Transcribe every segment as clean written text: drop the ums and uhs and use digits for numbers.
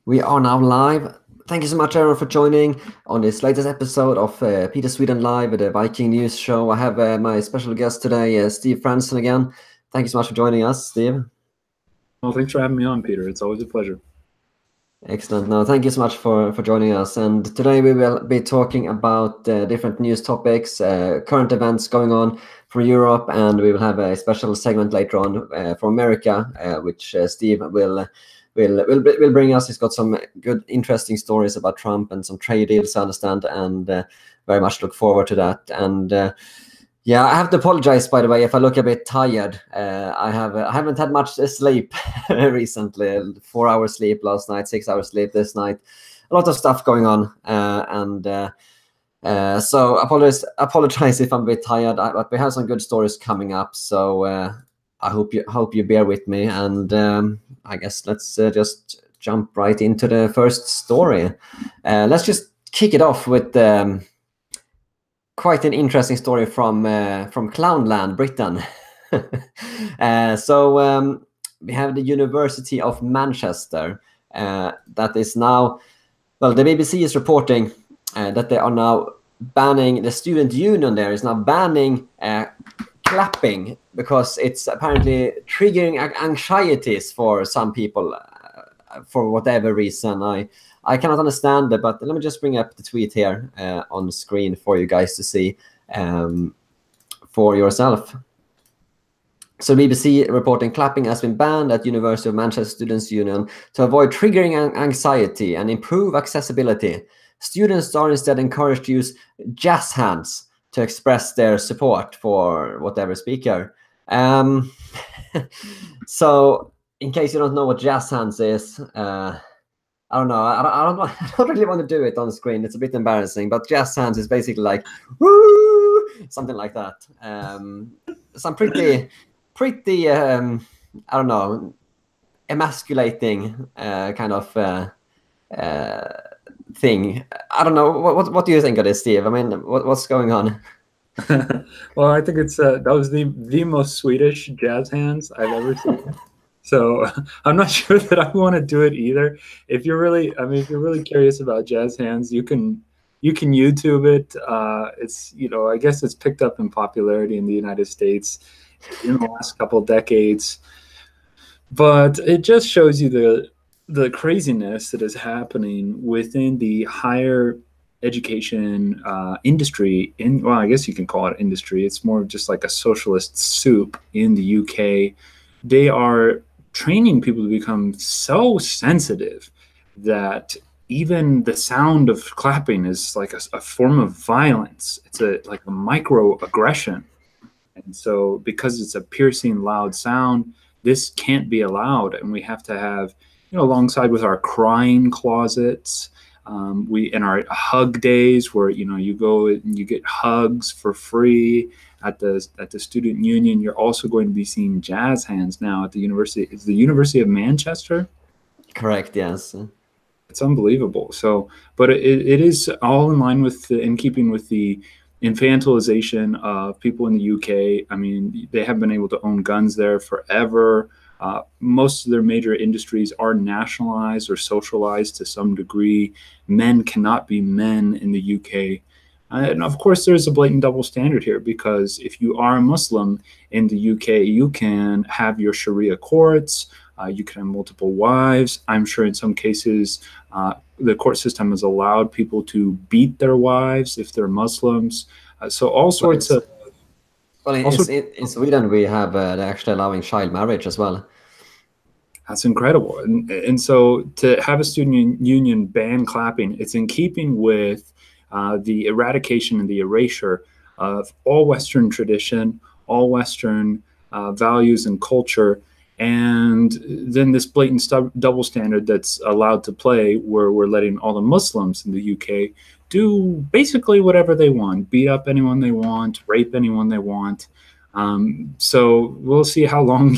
We are now live. Thank you so much, Aaron, for joining on this latest episode of PeterSweden Live at the Viking News Show. I have my special guest today, Steve Franson again. Thank you so much for joining us, Steve. Well, thanks for having me on, Peter. It's always a pleasure. Excellent. No, thank you so much for joining us. And today we will be talking about different news topics, current events going on from Europe, and we will have a special segment later on from America, which Steve will bring us. He's got some good, interesting stories about Trump and some trade deals, I understand, and very much look forward to that. And yeah, I have to apologize, by the way, if I look a bit tired. I haven't had much sleep recently. 4 hours sleep last night, 6 hours sleep this night. A lot of stuff going on, so apologize if I'm a bit tired. But we have some good stories coming up, so I hope you bear with me. And I guess let's just jump right into the first story. Let's just kick it off with quite an interesting story from Clownland, Britain. So we have the University of Manchester that is now, well, the BBC is reporting that they are now banning, the student union there is now banning clapping because it's apparently triggering anxieties for some people for whatever reason. I cannot understand it, but let me just bring up the tweet here on the screen for you guys to see for yourself. So BBC reporting clapping has been banned at University of Manchester Students' Union to avoid triggering anxiety and improve accessibility. Students are instead encouraged to use jazz hands to express their support for whatever speaker. So in case you don't know what jazz hands is, I don't know. I don't really want to do it on the screen. It's a bit embarrassing. But jazz hands is basically like woo, something like that. Some pretty I don't know, emasculating kind of thing. I don't know. What do you think of this, Steve? I mean, what's going on? Well, I think it's that was the most Swedish jazz hands I've ever seen. So I'm not sure that I want to do it either. If you're really, I mean, if you're really curious about jazz hands, you can YouTube it. It's, you know, I guess it's picked up in popularity in the United States in the last couple of decades. But it just shows you the craziness that is happening within the higher education industry. Well, I guess you can call it industry. It's more just like a socialist soup in the UK. They are training people to become so sensitive that even the sound of clapping is like a form of violence. It's like a microaggression. And so because it's a piercing, loud sound, this can't be allowed. And we have to have, you know, alongside with our crying closets, we in our hug days where, you know, you go and you get hugs for free at the student union. You're also going to be seeing jazz hands now at the university. It's the University of Manchester. Correct. Yes. It's unbelievable. So, but it is all in line with in keeping with the infantilization of people in the UK. I mean, they have been able to own guns there forever. Most of their major industries are nationalized or socialized to some degree. Men cannot be men in the UK. And of course, there's a blatant double standard here, because if you are a Muslim in the UK, you can have your Sharia courts, you can have multiple wives. I'm sure in some cases, the court system has allowed people to beat their wives if they're Muslims. So all sorts of... Well, in Sweden, we have they're actually allowing child marriage as well. That's incredible. And so to have a student union ban clapping, it's in keeping with the eradication and the erasure of all Western tradition, all Western values and culture, and then this blatant double standard that's allowed to play, where we're letting all the Muslims in the UK do basically whatever they want, beat up anyone they want, rape anyone they want. So we'll see how long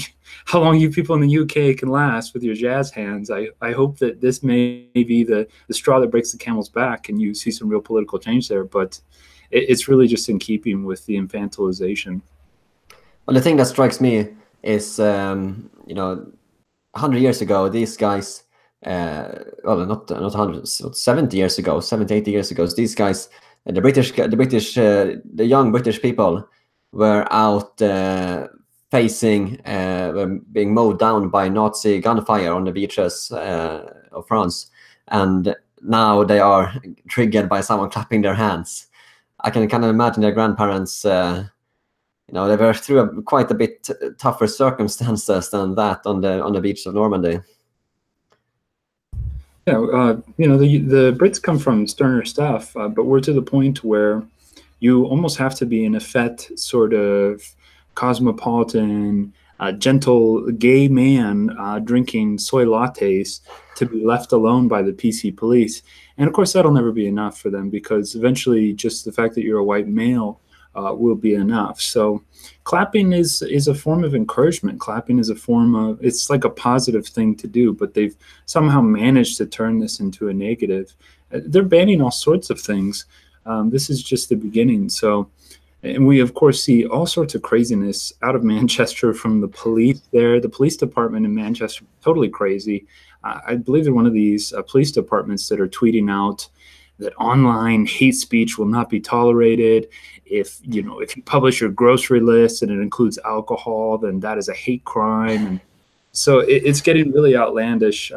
you people in the UK can last with your jazz hands. I hope that this may be the straw that breaks the camel's back and you see some real political change there, but it's really just in keeping with the infantilization. Well, the thing that strikes me is, you know, 100 years ago, these guys, well, not 100, 70 years ago, 70, 80 years ago. So these guys, the young British people were out facing, were being mowed down by Nazi gunfire on the beaches of France, and now they are triggered by someone clapping their hands. I can kind of imagine their grandparents. You know, they were through quite a bit tougher circumstances than that on the beach of Normandy. Yeah, you know, the Brits come from sterner stuff, but we're to the point where you almost have to be an effete sort of cosmopolitan, gentle gay man drinking soy lattes to be left alone by the PC police. And of course, that'll never be enough for them, because eventually just the fact that you're a white male will be enough. So clapping is a form of encouragement. Clapping is a form of, it's like a positive thing to do, but they've somehow managed to turn this into a negative. They're banning all sorts of things. This is just the beginning. So, and we of course see all sorts of craziness out of Manchester from the police there. The police department in Manchester, totally crazy. I believe they're one of these police departments that are tweeting out that online hate speech will not be tolerated. If you publish your grocery list and it includes alcohol, then that is a hate crime. And so it's getting really outlandish.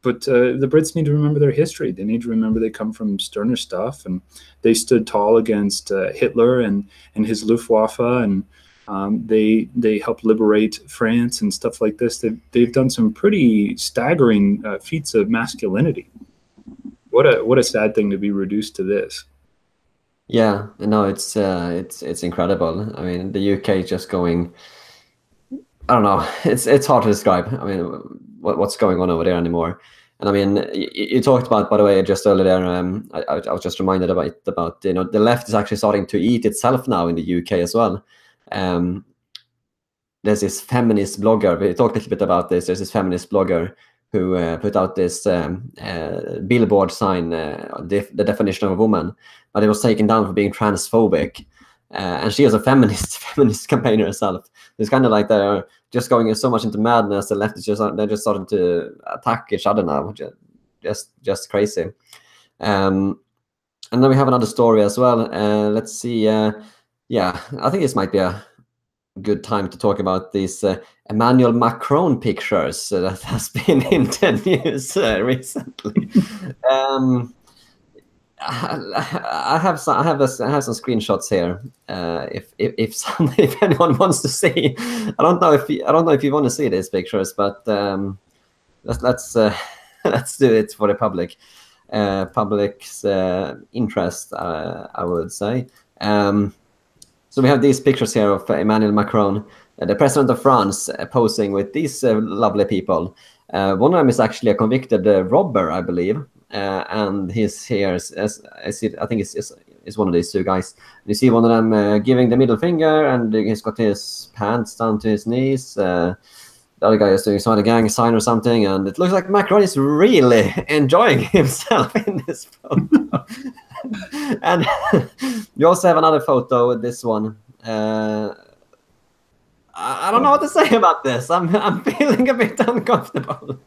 But the Brits need to remember their history. They need to remember they come from sterner stuff, and they stood tall against Hitler and his Luftwaffe, and they helped liberate France and stuff like this. They've done some pretty staggering feats of masculinity. What a sad thing to be reduced to this. Yeah, no, it's incredible. I mean, the UK is just going. I don't know. It's hard to describe. I mean, what's going on over there anymore. And I mean, you talked about, by the way, just earlier. I was just reminded about the left is actually starting to eat itself now in the UK as well. There's this feminist blogger. We talked a little bit about this. There's this feminist blogger who put out this billboard sign, the definition of a woman, but it was taken down for being transphobic. And she is a feminist campaigner herself. It's kind of like they're just going so much into madness. The left is they're just starting to attack each other now, just crazy. And then we have another story as well. Let's see. Yeah, I think this might be a good time to talk about these Emmanuel Macron pictures that has been in the news recently. I have some screenshots here. If anyone wants to see, I don't know if you want to see these pictures, but let's do it for the public's interest. I would say. So we have these pictures here of Emmanuel Macron, the president of France, posing with these lovely people. One of them is actually a convicted robber, I believe. And he's here I think it's one of these two guys. You see one of them giving the middle finger, and he's got his pants down to his knees. The other guy is doing some other gang sign or something, and it looks like Macron is really enjoying himself in this photo. And you also have another photo with this one. I don't know what to say about this. I'm feeling a bit uncomfortable.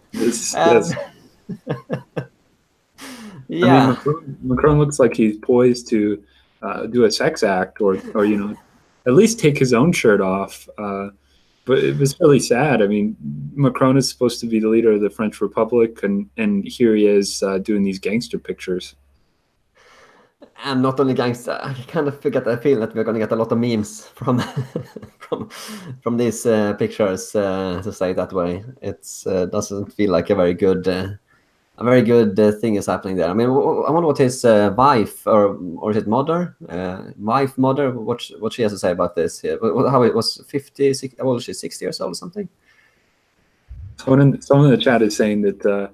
Yeah, I mean, Macron looks like he's poised to do a sex act, or at least take his own shirt off. But it was really sad. I mean, Macron is supposed to be the leader of the French Republic, and here he is doing these gangster pictures. And not only gangster, I kind of feel that we're going to get a lot of memes from from these pictures. To say it that way, it's doesn't feel like a very good thing is happening there. I mean, I wonder what his wife or is it mother, what she has to say about this here. How it was 50, 60, well, she's 60 years old or something. Someone in the chat is saying that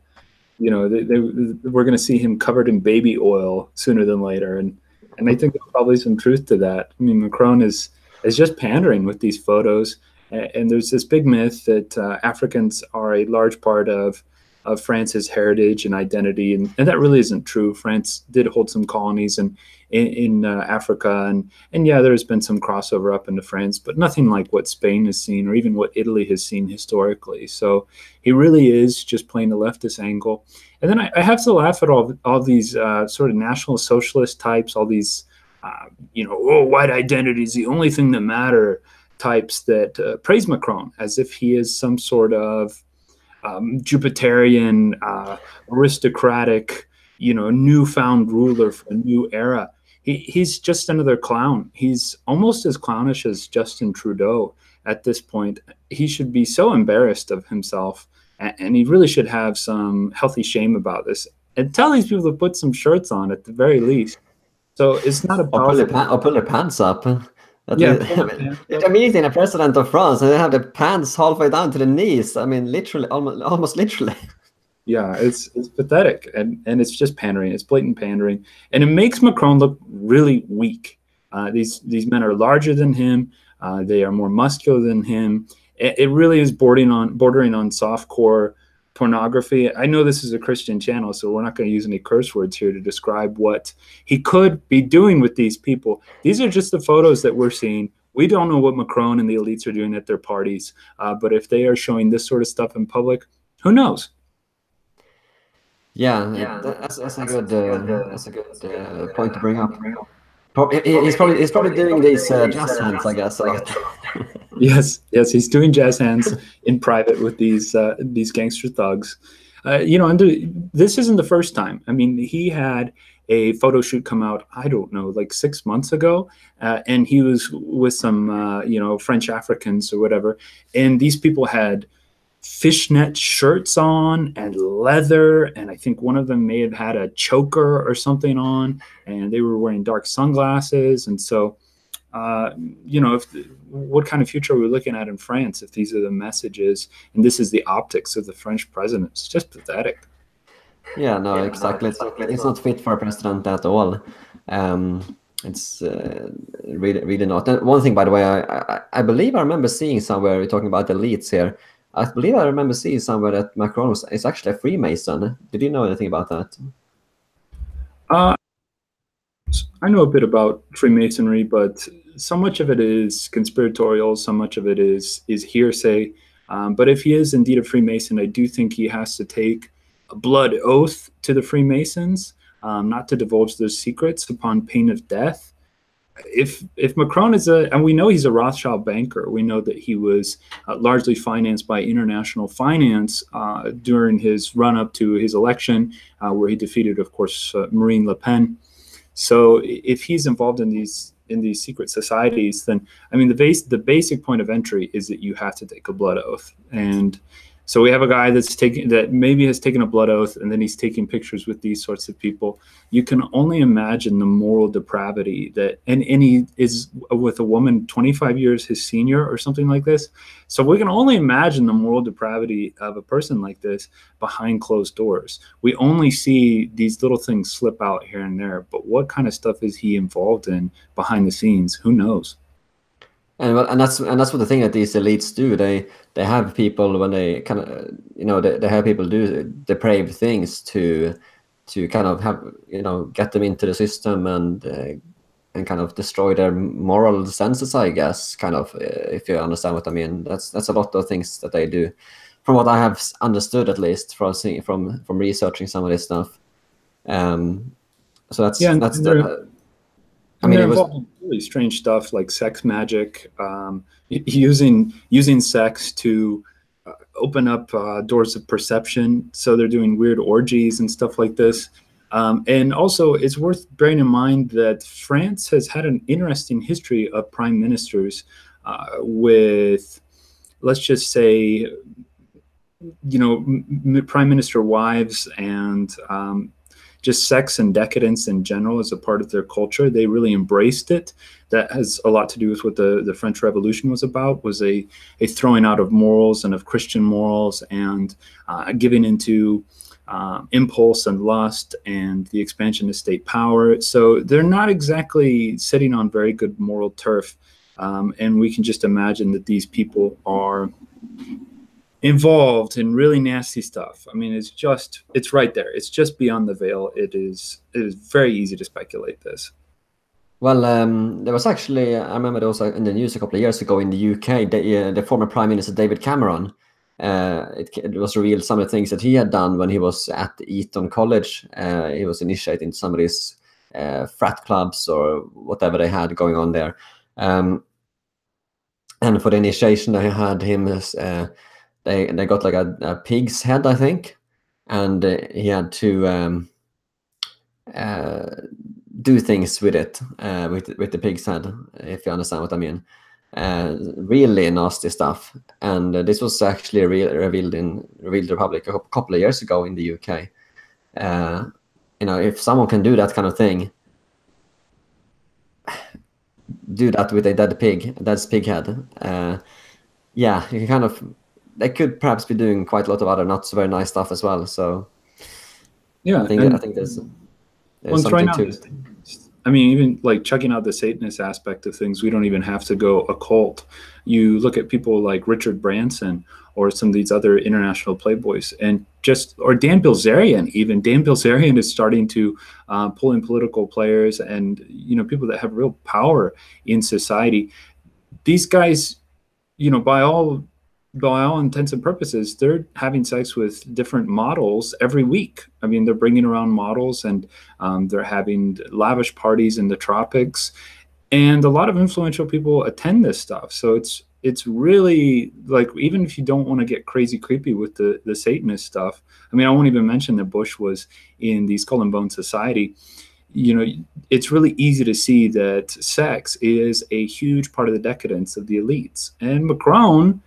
we're going to see him covered in baby oil sooner than later, and I think there's probably some truth to that. I mean, Macron is just pandering with these photos, and there's this big myth that Africans are a large part of France's heritage and identity, and that really isn't true. France did hold some colonies in Africa, and yeah, there's been some crossover up into France, but nothing like what Spain has seen or even what Italy has seen historically. So he really is just playing the leftist angle. And then I have to laugh at all these sort of National Socialist types, all these oh, white identity is the only thing that matter types that praise Macron as if he is some sort of Jupiterian, aristocratic, newfound ruler for a new era. He's just another clown. He's almost as clownish as Justin Trudeau at this point. He should be so embarrassed of himself, and he really should have some healthy shame about this. And tell these people to put some shirts on at the very least. So it's not a or pull their pants up. Yeah, Immediately the president of France, and they have the pants halfway down to the knees. I mean, literally, almost literally. Yeah, it's pathetic, and it's just pandering. It's blatant pandering, and it makes Macron look really weak. These men are larger than him. They are more muscular than him. It really is bordering on softcore pornography. I know this is a Christian channel, so we're not going to use any curse words here to describe what he could be doing with these people. These are just the photos that we're seeing. We don't know what Macron and the elites are doing at their parties, but if they are showing this sort of stuff in public, who knows? Yeah, that's a good point to bring up. He's probably doing these jazz hands, I guess, a lot. Yes, he's doing jazz hands in private with these gangster thugs. And this isn't the first time. I mean, he had a photo shoot come out, I don't know, like 6 months ago, and he was with some, French Africans or whatever, and these people had fishnet shirts on and leather, and I think one of them may have had a choker or something on, and they were wearing dark sunglasses. And so what kind of future are we looking at in France if these are the messages and this is the optics of the French president? It's just pathetic. Yeah, no, exactly. It's not fit for a president at all. It's really not. And one thing, by the way, I believe I remember seeing somewhere, we're talking about elites here. I believe I remember seeing somewhere that Macron is actually a Freemason. Did you know anything about that? I know a bit about Freemasonry, but so much of it is conspiratorial, so much of it is hearsay. But if he is indeed a Freemason, I do think he has to take a blood oath to the Freemasons, not to divulge their secrets upon pain of death. If Macron is and we know he's a Rothschild banker, we know that he was largely financed by international finance during his run-up to his election, where he defeated, of course, Marine Le Pen. So if he's involved in these secret societies, then I mean the basic point of entry is that you have to take a blood oath. And so we have a guy that maybe has taken a blood oath, and then he's taking pictures with these sorts of people. You can only imagine the moral depravity and he is with a woman 25 years his senior or something like this. So we can only imagine the moral depravity of a person like this behind closed doors. We only see these little things slip out here and there, but what kind of stuff is he involved in behind the scenes? Who knows? And that's what the thing that these elites do. They have people, when they kind of they have people do depraved things to kind of have get them into the system and kind of destroy their moral senses, I guess, kind of, if you understand what I mean. That's a lot of things that they do, from what I have understood, at least from researching some of this stuff. So that's I mean, it was really strange stuff like sex magic, using sex to open up doors of perception. So they're doing weird orgies and stuff like this. And also, it's worth bearing in mind that France has had an interesting history of prime ministers with, let's just say, prime minister wives and just sex and decadence in general as a part of their culture. They really embraced it. That has a lot to do with what the French Revolution was about, was a throwing out of morals and of Christian morals, and giving into impulse and lust and the expansion of state power. So they're not exactly sitting on very good moral turf. And we can just imagine that these people are involved in really nasty stuff. I mean, it's right there. It's just beyond the veil. It is very easy to speculate this. Well, there was actually, I remember there was in the news a couple of years ago in the UK, the former Prime Minister David Cameron. It was revealed some of the things that he had done when he was at Eton College. He was initiating some of these frat clubs or whatever they had going on there. And for the initiation, they had him as they got like a pig's head, I think, and he had to do things with it, with the pig's head, if you understand what I mean. Really nasty stuff, and this was actually revealed to the public a couple of years ago in the UK. If someone can do that kind of thing, do that with a dead pig head. Yeah, you can kind of. They could perhaps be doing quite a lot of other not so very nice stuff as well. So yeah, I think there's something to it. I mean, even like checking out the Satanist aspect of things, we don't even have to go occult. You look at people like Richard Branson or some of these other international playboys, or Dan Bilzerian. Even Dan Bilzerian is starting to pull in political players and people that have real power in society. These guys, by all intents and purposes, they're having sex with different models every week. I mean, they're bringing around models and they're having lavish parties in the tropics, and a lot of influential people attend this stuff. So it's really like, even if you don't want to get crazy creepy with the Satanist stuff, I mean, I won't even mention that Bush was in the Skull and Bone Society. It's really easy to see that sex is a huge part of the decadence of the elites. And Macron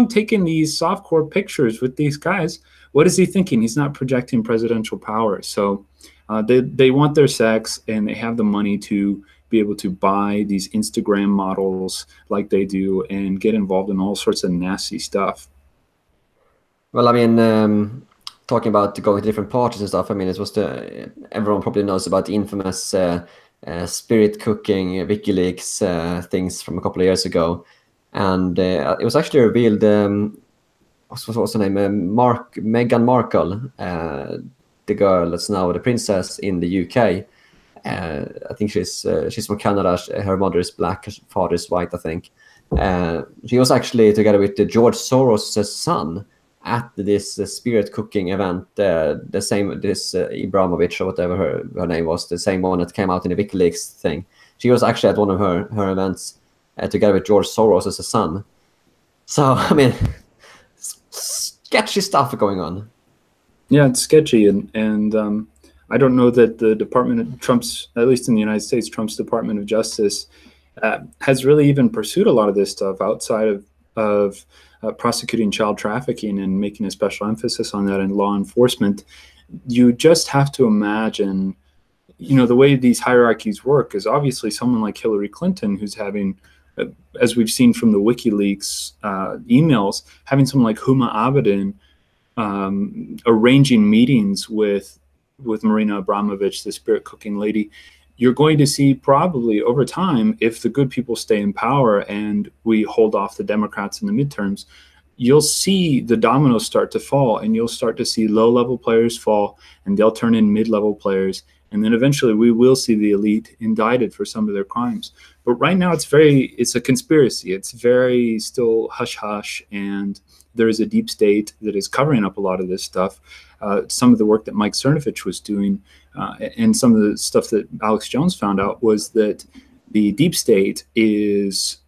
taking these softcore pictures with these guys, what is he thinking? He's not projecting presidential power. So they want their sex, and they have the money to be able to buy these Instagram models like they do and get involved in all sorts of nasty stuff. Well, I mean, talking about going to different parties and stuff, I mean, everyone probably knows about the infamous spirit cooking WikiLeaks things from a couple of years ago. And it was actually revealed, what's her name? Meghan Markle, the girl that's now the princess in the UK. I think she's from Canada. Her mother is black, her father is white, I think. She was actually together with George Soros' son at this spirit cooking event. This Ibrahimovic or whatever her name was, the same one that came out in the WikiLeaks thing. She was actually at one of her events. Together with George Soros as a son. So, I mean, sketchy stuff going on. Yeah, it's sketchy. And I don't know that the Department of Trump's, at least in the United States, Trump's Department of Justice has really even pursued a lot of this stuff outside of prosecuting child trafficking and making a special emphasis on that in law enforcement. You just have to imagine, the way these hierarchies work is obviously someone like Hillary Clinton, who's having, as we've seen from the WikiLeaks emails, having someone like Huma Abedin arranging meetings with Marina Abramovich, the spirit cooking lady. You're going to see probably over time, if the good people stay in power and we hold off the Democrats in the midterms, you'll see the dominoes start to fall, and you'll start to see low-level players fall, and they'll turn in mid-level players. And then eventually we will see the elite indicted for some of their crimes. But right now it's a conspiracy. It's very still hush-hush, and there is a deep state that is covering up a lot of this stuff. Some of the work that Mike Cernovich was doing and some of the stuff that Alex Jones found out was that the deep state is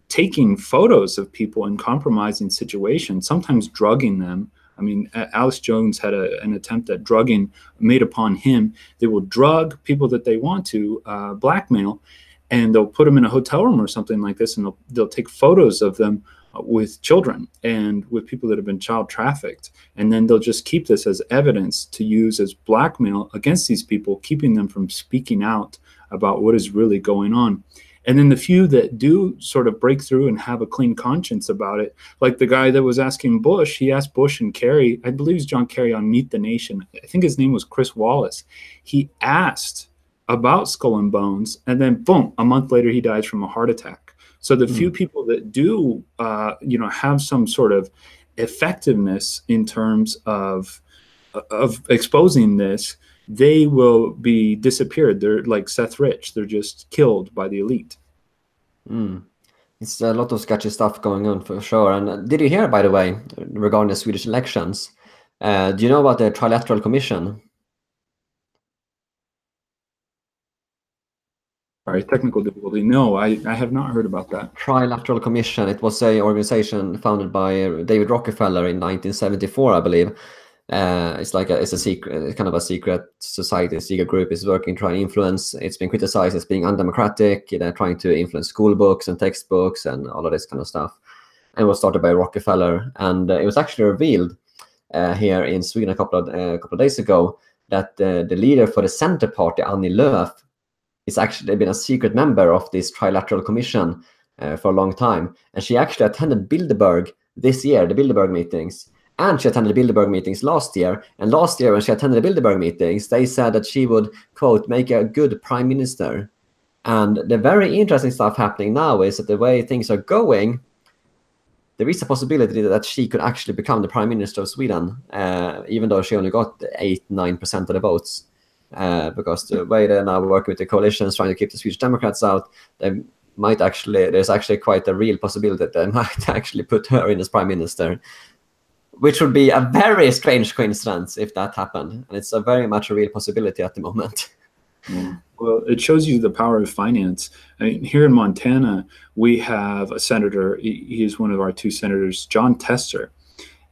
taking photos of people in compromising situations, sometimes drugging them. I mean, Alex Jones had an attempt at drugging made upon him. They will drug people that they want to blackmail, and they'll put them in a hotel room or something like this, and they'll take photos of them with children and with people that have been child trafficked. And then they'll just keep this as evidence to use as blackmail against these people, keeping them from speaking out about what is really going on. And then the few that do sort of break through and have a clean conscience about it, like the guy that was asking Bush, he asked Bush and Kerry, I believe it's John Kerry on Meet the Nation. I think his name was Chris Wallace. He asked about Skull and Bones, and then boom, a month later he dies from a heart attack. So the few people that do, have some sort of effectiveness in terms of exposing this, they will be disappeared. They're like Seth Rich. They're just killed by the elite. It's a lot of sketchy stuff going on for sure. And did you hear, by the way, regarding the Swedish elections? Do you know about the Trilateral Commission? All right, technical difficulty. No, I have not heard about that. Trilateral Commission. It was a organization founded by David Rockefeller in 1974, I believe. It's a secret, kind of a secret society, secret group. Is working trying to influence. It's been criticized as being undemocratic. They're trying to influence school books and textbooks and all of this kind of stuff. And it was started by Rockefeller, and it was actually revealed here in Sweden a couple of days ago that the leader for the Center Party, Annie Lööf, is actually been a secret member of this Trilateral Commission for a long time, and she actually attended Bilderberg this year, the Bilderberg meetings. And she attended the Bilderberg meetings last year. And last year, when she attended the Bilderberg meetings, they said that she would, quote, make a good prime minister. And the very interesting stuff happening now is that the way things are going, there is a possibility that she could actually become the prime minister of Sweden, even though she only got 8-9% of the votes. Because the way they're now working with the coalitions, trying to keep the Swedish Democrats out, there's actually quite a real possibility that they might actually put her in as prime minister, which would be a very strange coincidence if that happened. And it's a very much a real possibility at the moment. Well, it shows you the power of finance. I mean, here in Montana, we have a senator. He's one of our two senators, John Tester,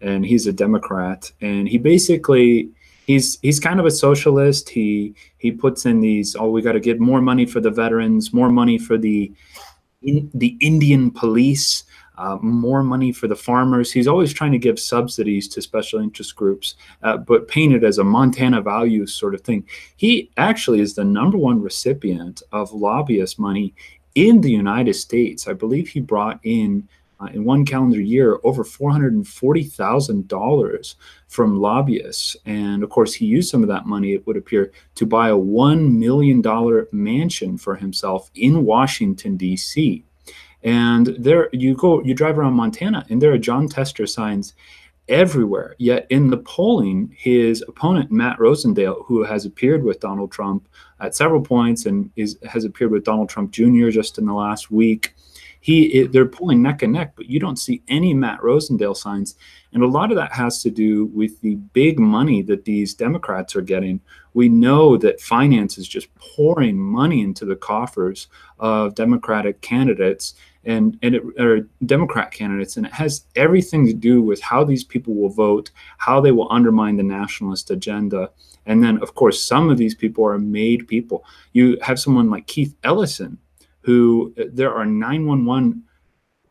and he's a Democrat. And he basically, he's kind of a socialist. He puts in these, we got to get more money for the veterans, more money for the Indian police, more money for the farmers. He's always trying to give subsidies to special interest groups, but painted as a Montana values sort of thing. He actually is the #1 recipient of lobbyist money in the United States. I believe he brought in one calendar year over $440,000 from lobbyists. And of course, he used some of that money, it would appear, to buy a $1 million mansion for himself in Washington, D.C. And there you drive around Montana, and there are John Tester signs everywhere. Yet in the polling, his opponent, Matt Rosendale, who has appeared with Donald Trump at several points and has appeared with Donald Trump Jr. just in the last week, they're polling neck and neck, but you don't see any Matt Rosendale signs. And a lot of that has to do with the big money that these Democrats are getting. We know that finance is just pouring money into the coffers of Democratic candidates or Democrat candidates, and it has everything to do with how these people will vote, how they will undermine the nationalist agenda. And then, of course, some of these people are made people. You have someone like Keith Ellison, who there are 911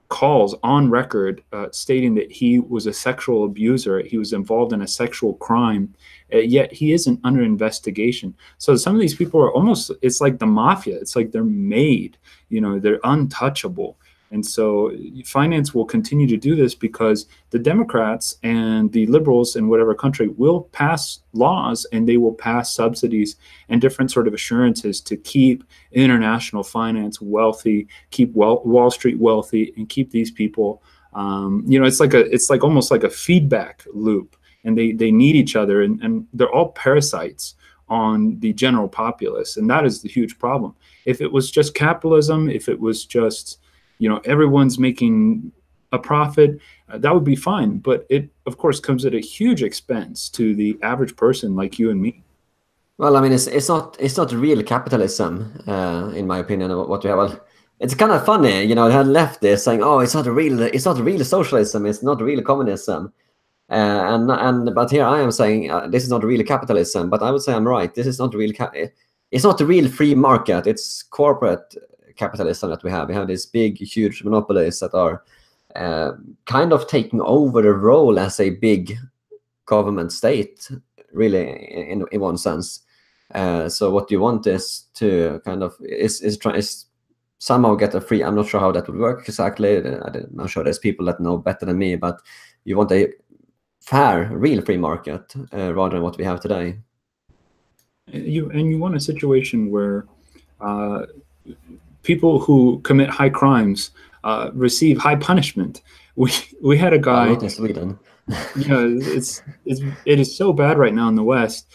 calls on record stating that he was a sexual abuser. He was involved in a sexual crime, yet he isn't under investigation. So some of these people are almost, it's like the mafia. It's like they're made, they're untouchable. And so finance will continue to do this because the Democrats and the liberals in whatever country will pass laws, and they will pass subsidies and different sort of assurances to keep international finance wealthy, keep Wall Street wealthy, and keep these people, it's like almost like a feedback loop, and they need each other, and they're all parasites on the general populace. And that is the huge problem. If it was just capitalism, if it was just, everyone's making a profit, that would be fine. But it, of course, comes at a huge expense to the average person like you and me. Well, I mean, it's not real capitalism, in my opinion. What we have, well, it's kind of funny, they had leftists saying, "Oh, it's not real socialism. It's not real communism," but here I am saying this is not real capitalism. But I would say I'm right. This is not real. It's not the real free market. It's corporate capitalism that we have. We have these big, huge monopolies that are kind of taking over the role as a big government state, really, in one sense. So what you want is to kind of is somehow get a free. I'm not sure how that would work exactly. I'm sure there's people that know better than me, but you want a fair, real free market rather than what we have today. You want a situation where people who commit high crimes receive high punishment. We had a Well, guy. not in Sweden. It is so bad right now in the West.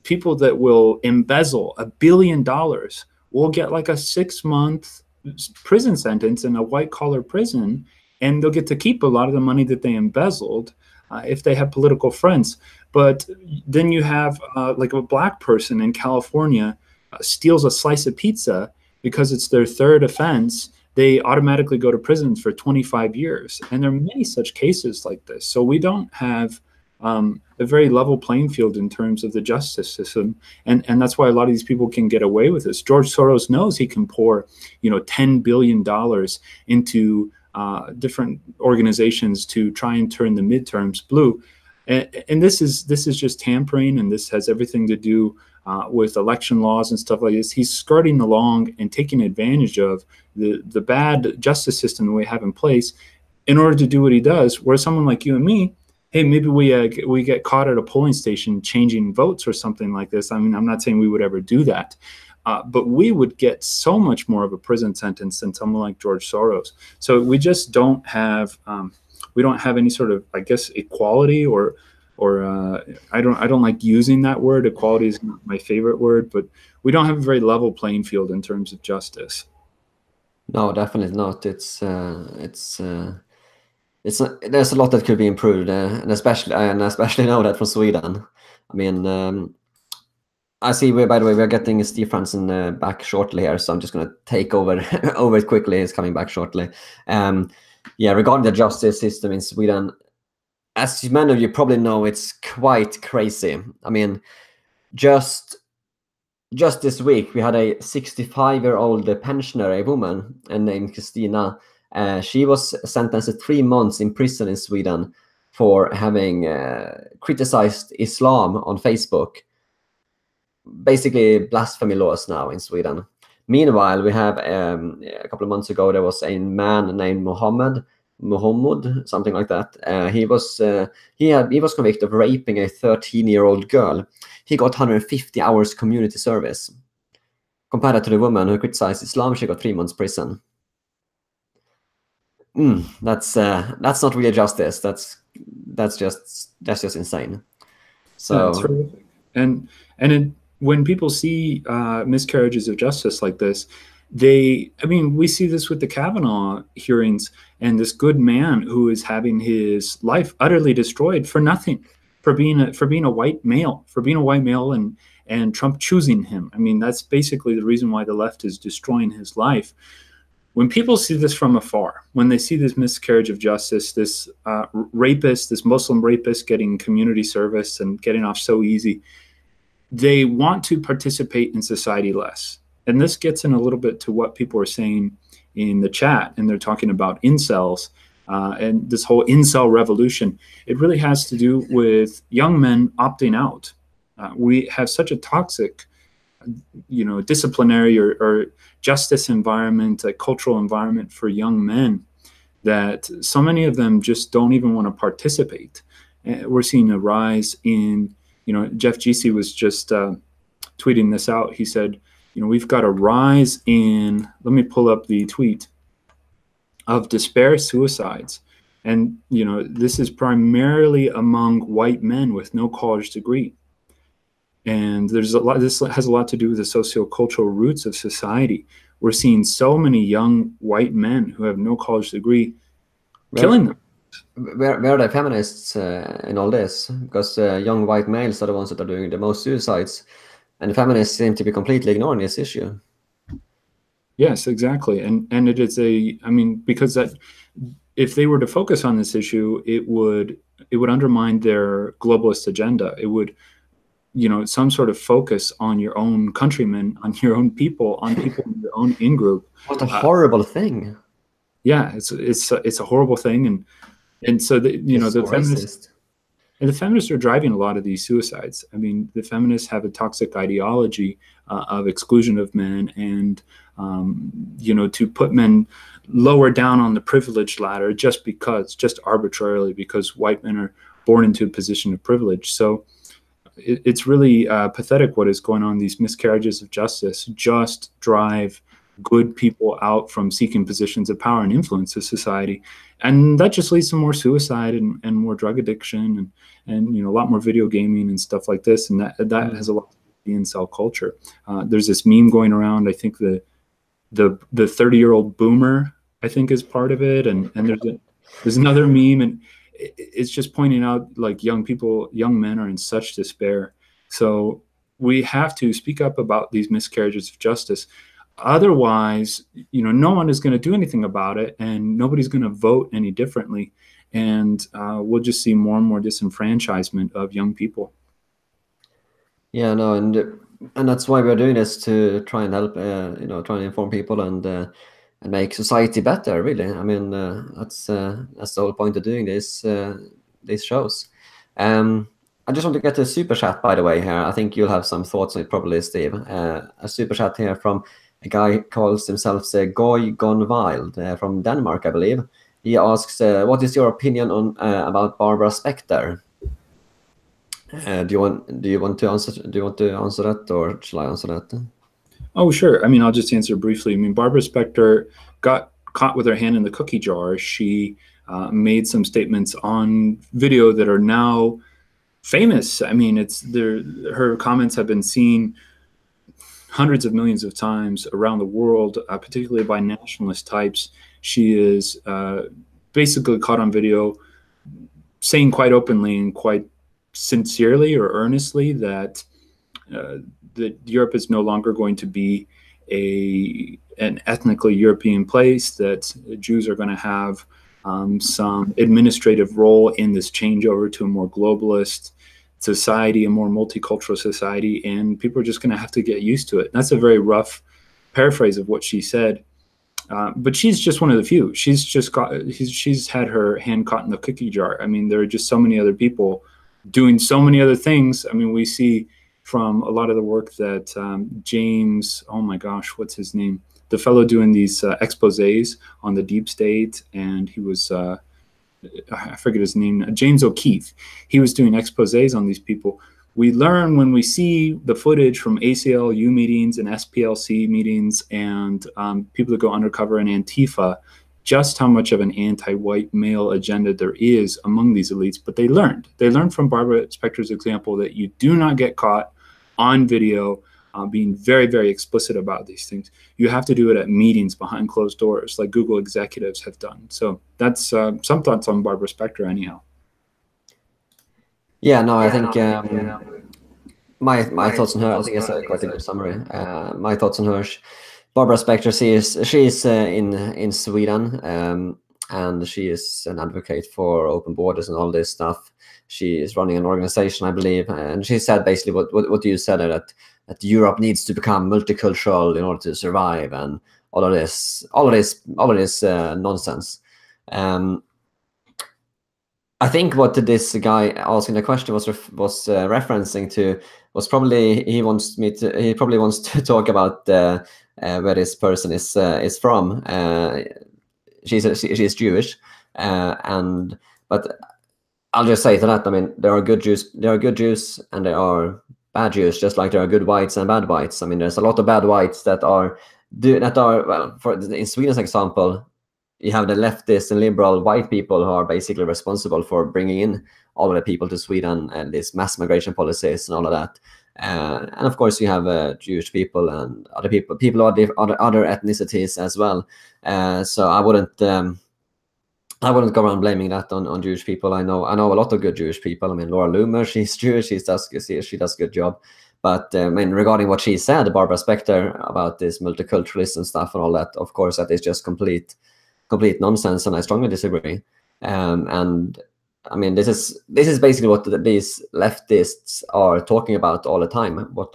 People that will embezzle $1 billion will get like a 6-month prison sentence in a white-collar prison, and they'll get to keep a lot of the money that they embezzled if they have political friends. But then you have like a black person in California steals a slice of pizza because it's their third offense. They automatically go to prison for 25 years. And there are many such cases like this. So we don't have a very level playing field in terms of the justice system. And that's why a lot of these people can get away with this. George Soros knows he can pour, $10 billion into different organizations to try and turn the midterms blue. And this is just tampering, and this has everything to do with election laws and stuff like this. He's skirting along and taking advantage of the bad justice system we have in place in order to do what he does. Where someone like you and me, hey, maybe we get caught at a polling station changing votes or something like this. I mean, I'm not saying we would ever do that, but we would get so much more of a prison sentence than someone like George Soros. So we just don't have any sort of, I guess, equality or I don't like using that word. Equality is not my favorite word, but we don't have a very level playing field in terms of justice. No, definitely not. It's there's a lot that could be improved, and especially now that from Sweden. I mean, I see. By the way, we are getting Steve Franson back shortly here, so I'm just going to take over it quickly. He's coming back shortly. Yeah, regarding the justice system in Sweden, as many of you probably know, it's quite crazy. I mean, just this week, we had a 65-year-old pensioner, a woman, named Christina. She was sentenced to 3 months in prison in Sweden for having criticized Islam on Facebook. Basically, blasphemy laws now in Sweden. Meanwhile, we have a couple of months ago, there was a man named Muhammad, something like that. He was convicted of raping a 13-year-old girl. He got 150 hours community service. Compared that to the woman who criticized Islam, she got 3 months prison. That's not really justice. That's just insane. So that's terrific. When people see miscarriages of justice like this, we see this with the Kavanaugh hearings, and this good man who is having his life utterly destroyed for nothing, for being a white male, and Trump choosing him. I mean, that's basically the reason why the left is destroying his life. When people see this from afar, when they see this miscarriage of justice, this rapist, this Muslim rapist getting community service and getting off so easy, they want to participate in society less. And this gets in a little bit to what people are saying in the chat, and they're talking about incels and this whole incel revolution. It really has to do with young men opting out. We have such a toxic, disciplinary or justice environment, a cultural environment for young men, that so many of them just don't even want to participate. We're seeing a rise in, Jeff Giese was just tweeting this out. He said, we've got a rise in, let me pull up the tweet, of despair suicides. And, this is primarily among white men with no college degree. And this has a lot to do with the sociocultural roots of society. We're seeing so many young white men who have no college degree killing them. Where are the feminists in all this? Because young white males are the ones that are doing the most suicides, and the feminists seem to be completely ignoring this issue. Yes, exactly. And it is because that if they were to focus on this issue, it would undermine their globalist agenda. It would, some sort of focus on your own countrymen, on your own people, on people in your own in-group. What a horrible thing. Yeah, it's a horrible thing. And so the feminists are driving a lot of these suicides. I mean, the feminists have a toxic ideology of exclusion of men and, to put men lower down on the privilege ladder just arbitrarily, because white men are born into a position of privilege. So it's really pathetic what is going on. These miscarriages of justice just drive good people out from seeking positions of power and influence in society. And that just leads to more suicide and more drug addiction and a lot more video gaming and stuff like this. And that has a lot to do with the incel culture. There's this meme going around. I think the 30-year-old boomer, I think, is part of it. And there's another meme, and it's just pointing out like young men are in such despair. So we have to speak up about these miscarriages of justice. Otherwise, no one is going to do anything about it, and nobody's going to vote any differently. And we'll just see more and more disenfranchisement of young people. Yeah, no, and that's why we're doing this, to try and help, try and inform people and make society better. Really, I mean, that's the whole point of doing these shows. I just want to get a super chat, by the way, here. I think you'll have some thoughts on it, probably, Steve. A super chat here from a guy who calls himself Goy Gone Wild from Denmark, I believe. He asks, "What is your opinion on about Barbara Specter?" Do you want to answer that, or shall I answer that? Oh, sure. I mean, I'll just answer briefly. I mean, Barbara Specter got caught with her hand in the cookie jar. She made some statements on video that are now famous. I mean, her comments have been seen hundreds of millions of times around the world, particularly by nationalist types. She is basically caught on video saying quite openly and quite sincerely or earnestly that Europe is no longer going to be an ethnically European place, that Jews are going to have some administrative role in this changeover to a more globalist society, a more multicultural society, and people are just going to have to get used to it. That's a very rough paraphrase of what she said, but she's just one of the few. She's had her hand caught in the cookie jar. I mean, there are just so many other people doing so many other things. I mean, we see from a lot of the work that James, oh my gosh, what's his name? The fellow doing these exposés on the deep state, and he was, I forget his name, James O'Keefe. He was doing exposés on these people. We learn when we see the footage from ACLU meetings and SPLC meetings and people that go undercover in Antifa, just how much of an anti-white male agenda there is among these elites. But they learned from Barbara Specter's example that you do not get caught on video being very, very explicit about these things. You have to do it at meetings behind closed doors, like Google executives have done. So that's some thoughts on Barbara Specter anyhow. Yeah, no, I think my thoughts on her, I think it's quite a good summary. My thoughts on her, Barbara Specter, she's in Sweden, and she is an advocate for open borders and all this stuff. She is running an organization, I believe, and she said basically what you said, that Europe needs to become multicultural in order to survive, and all of this nonsense. I think what this guy asking the question was referencing to was probably he probably wants to talk about where this person is from. She's Jewish, but I'll just say to that, I mean, there are good Jews, and there are bad Jews, just like there are good whites and bad whites. I mean, there's a lot of bad whites that are well, in Sweden's example, you have the leftist and liberal white people who are basically responsible for bringing in all of the people to Sweden and these mass migration policies and all of that. And of course, you have Jewish people and other people of other ethnicities as well. So I wouldn't go around blaming that on Jewish people. I know a lot of good Jewish people. I mean, Laura Loomer, she's Jewish. She does a good job. But I mean, regarding what she said, Barbara Specter, about this multiculturalism stuff and all that, of course, that is just complete nonsense, and I strongly disagree. And I mean, this is basically what these leftists are talking about all the time. What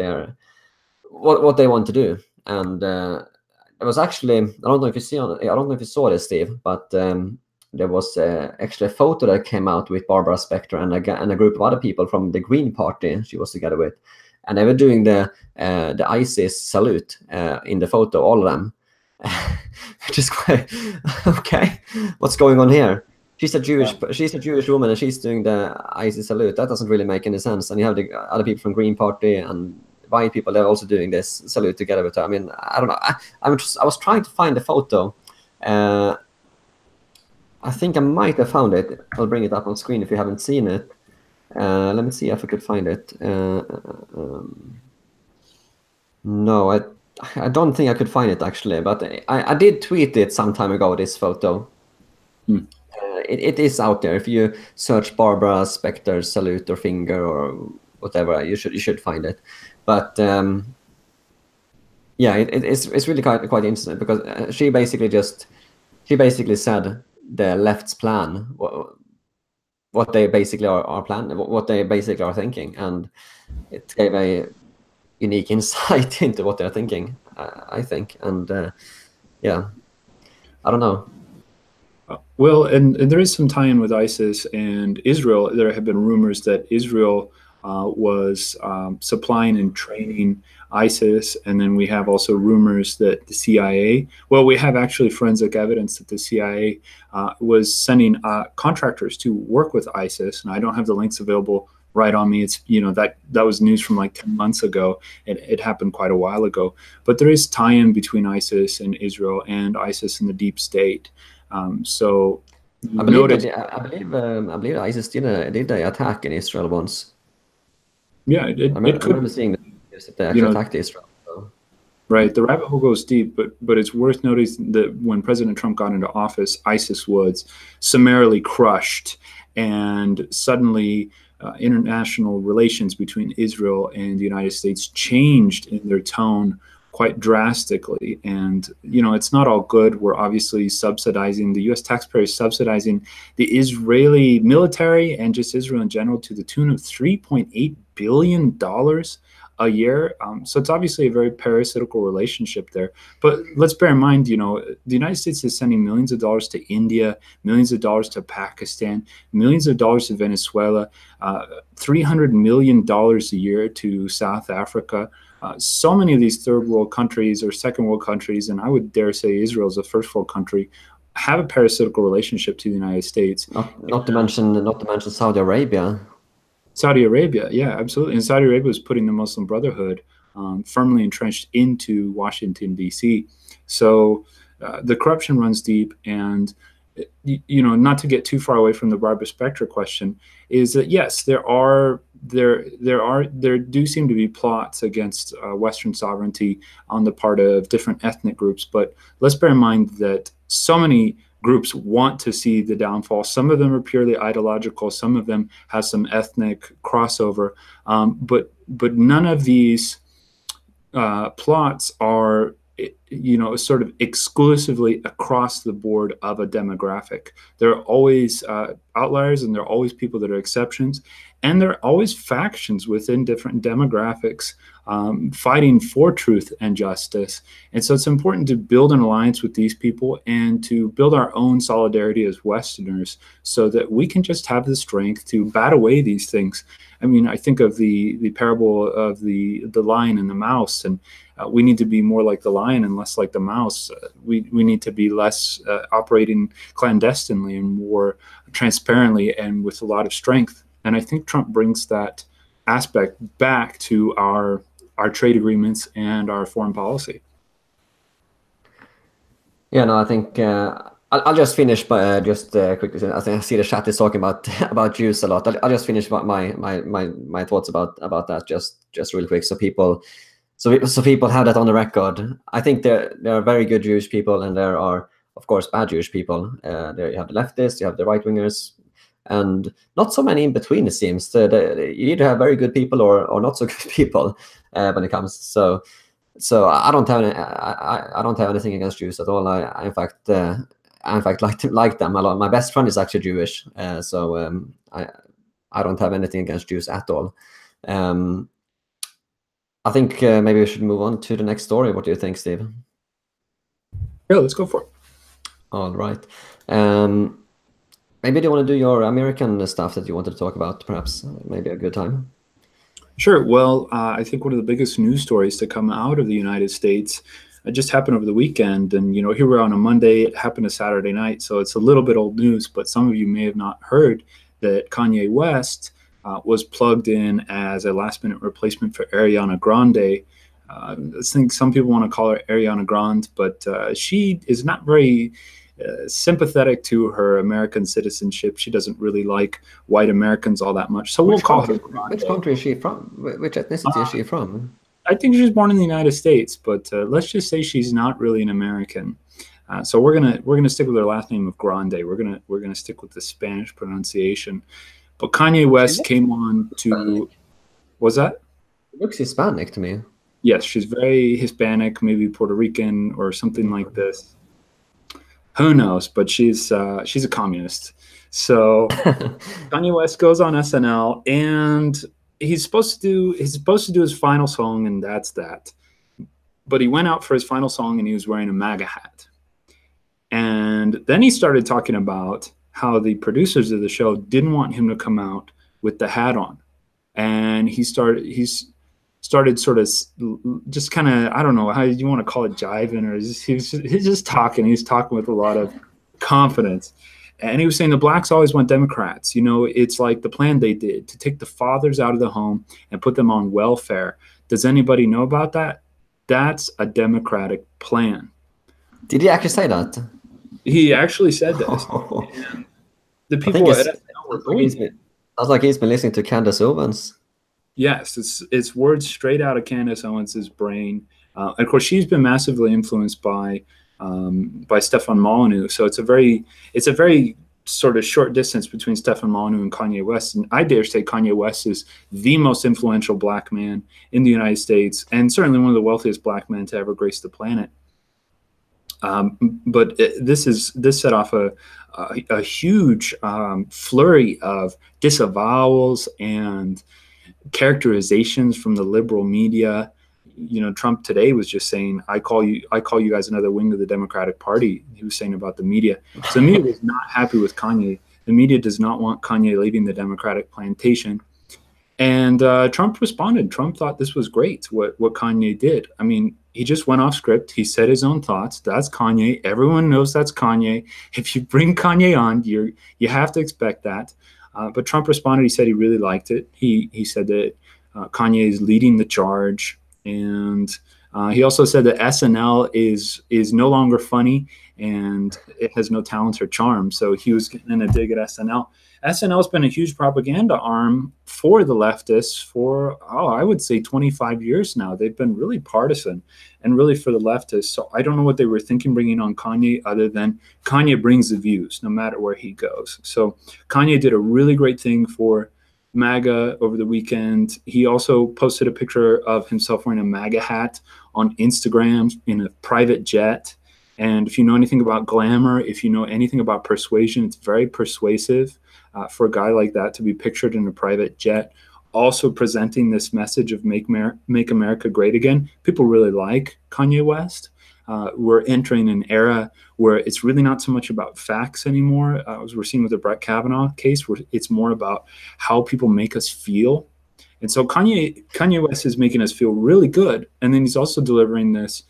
they want to do. And it was actually, I don't know if you saw this, Steve, but there was actually a photo that came out with Barbara Specter and a group of other people from the Green Party she was together with, and they were doing the ISIS salute in the photo, all of them. Which is quite okay. What's going on here? She's a Jewish woman, and she's doing the ISIS salute. That doesn't really make any sense. And you have the other people from Green Party and a white people, they're also doing this salute together with her. I mean, I don't know. I was trying to find the photo. I think I might have found it. I'll bring it up on screen if you haven't seen it. Let me see if I could find it. No, I don't think I could find it actually, but I did tweet it some time ago, this photo. It is out there. If you search Barbara Specter salute or finger or whatever, you should find it. But yeah, it's really quite interesting, because she basically said the left's plan, what they basically are planning, what they basically are thinking, and it gave a unique insight into what they're thinking, I think. And yeah, I don't know. Well, and there is some tie-in with ISIS and Israel. There have been rumors that Israel was supplying and training ISIS, and then we have also rumors that the CIA, well, we have actually forensic evidence that the CIA was sending contractors to work with ISIS, and I don't have the links available right on me. It's, you know, that was news from like 10 months ago. It happened quite a while ago, but there is tie-in between ISIS and Israel and ISIS and the deep state. So I believe ISIS did an attack in Israel once. Yeah, I remember seeing that they actually attacked Israel. So. Right, the rabbit hole goes deep, but it's worth noticing that when President Trump got into office, ISIS was summarily crushed, and suddenly international relations between Israel and the United States changed in their tone quite drastically. And, you know, it's not all good. We're obviously subsidizing, the U.S. taxpayer is subsidizing the Israeli military and just Israel in general to the tune of $3.8 billion a year. So it's obviously a very parasitical relationship there. But let's bear in mind, you know, the United States is sending millions of dollars to India, millions of dollars to Pakistan, millions of dollars to Venezuela, $300 million a year to South Africa. So many of these third world countries or second world countries, and I would dare say Israel is a first world country, have a parasitical relationship to the United States. Not to mention Saudi Arabia. Saudi Arabia, yeah, absolutely. And Saudi Arabia was putting the Muslim Brotherhood firmly entrenched into Washington, D.C. So the corruption runs deep, and you know, not to get too far away from the Barbara Specter question, is that yes, there do seem to be plots against Western sovereignty on the part of different ethnic groups. But let's bear in mind that so many groups want to see the downfall. Some of them are purely ideological. Some of them have some ethnic crossover. But none of these plots are, you know, sort of exclusively across the board of a demographic. There are always outliers, and there are always people that are exceptions, and there are always factions within different demographics fighting for truth and justice. And so it's important to build an alliance with these people and to build our own solidarity as Westerners so that we can just have the strength to bat away these things. I mean, I think of the parable of the lion and the mouse, and we need to be more like the lion and less like the mouse. We need to be less operating clandestinely and more transparently and with a lot of strength. And I think Trump brings that aspect back to our trade agreements and our foreign policy. Yeah, no, I think I'll just finish by quickly. I think I see the chat is talking about Jews a lot. I'll just finish my thoughts about that just real quick, so people have that on the record. I think there are very good Jewish people, and there are, of course, bad Jewish people. There you have the leftists, you have the right wingers, and not so many in between, it seems. You either have very good people or not so good people when it comes. So I don't have anything against Jews at all. I in fact like them a lot. My best friend is actually Jewish, so I don't have anything against Jews at all. I think maybe we should move on to the next story. What do you think, Steve? Yeah, let's go for it. All right. Maybe do you want to do your American stuff that you wanted to talk about, perhaps? Maybe a good time. Sure. Well, I think one of the biggest news stories to come out of the United States just happened over the weekend. And, you know, here we're on a Monday. It happened a Saturday night, so it's a little bit old news. But some of you may have not heard that Kanye West was plugged in as a last-minute replacement for Ariana Grande. I think some people want to call her Ariana Grande, but she is not very sympathetic to her American citizenship. She doesn't really like white Americans all that much. So we'll call her Grande. Which country is she from? Which ethnicity is she from? I think she was born in the United States, but let's just say she's not really an American. So we're gonna stick with her last name of Grande. We're gonna stick with the Spanish pronunciation. But Kanye West came on to. Was that? It looks Hispanic to me. Yes, she's very Hispanic, maybe Puerto Rican or something like this. Who knows? But she's a communist. So Kanye West goes on SNL, and he's supposed to do his final song, and that's that. But he went out for his final song, and he was wearing a MAGA hat. And then he started talking about how the producers of the show didn't want him to come out with the hat on, and he started sort of just kind of, I don't know how you want to call it, jiving, or he's just talking. He's talking with a lot of confidence. And he was saying the blacks always want Democrats. You know, it's like the plan they did to take the fathers out of the home and put them on welfare. Does anybody know about that? That's a Democratic plan. Did he actually say that? He actually said this. The people at SNL were going. Sounds like he's been listening to Candace Owens. Yes, it's words straight out of Candace Owens' brain. Of course, she's been massively influenced by Stefan Molyneux. So it's a very sort of short distance between Stefan Molyneux and Kanye West. And I dare say Kanye West is the most influential black man in the United States, and certainly one of the wealthiest black men to ever grace the planet. But this set off a huge flurry of disavowals and characterizations from the liberal media. You know, Trump today was just saying, I call you guys another wing of the Democratic Party. He was saying about the media. So the media was not happy with Kanye. The media does not want Kanye leaving the Democratic plantation. And Trump responded. Trump thought this was great, what Kanye did. I mean, he just went off script. He said his own thoughts. That's Kanye. Everyone knows that's Kanye. If you bring Kanye on, you have to expect that. But Trump responded. He said he really liked it. He said that Kanye is leading the charge. And he also said that SNL is no longer funny and it has no talent or charm. So he was getting in a dig at SNL. SNL's been a huge propaganda arm for the leftists for, I would say 25 years now. They've been really partisan and really for the leftists. So I don't know what they were thinking bringing on Kanye, other than Kanye brings the views no matter where he goes. So Kanye did a really great thing for MAGA over the weekend. He also posted a picture of himself wearing a MAGA hat on Instagram in a private jet. And if you know anything about glamour, if you know anything about persuasion, it's very persuasive for a guy like that to be pictured in a private jet, also presenting this message of make America great again. People really like Kanye West. We're entering an era where it's really not so much about facts anymore, as we're seeing with the Brett Kavanaugh case, where it's more about how people make us feel. And so Kanye West is making us feel really good, and then he's also delivering this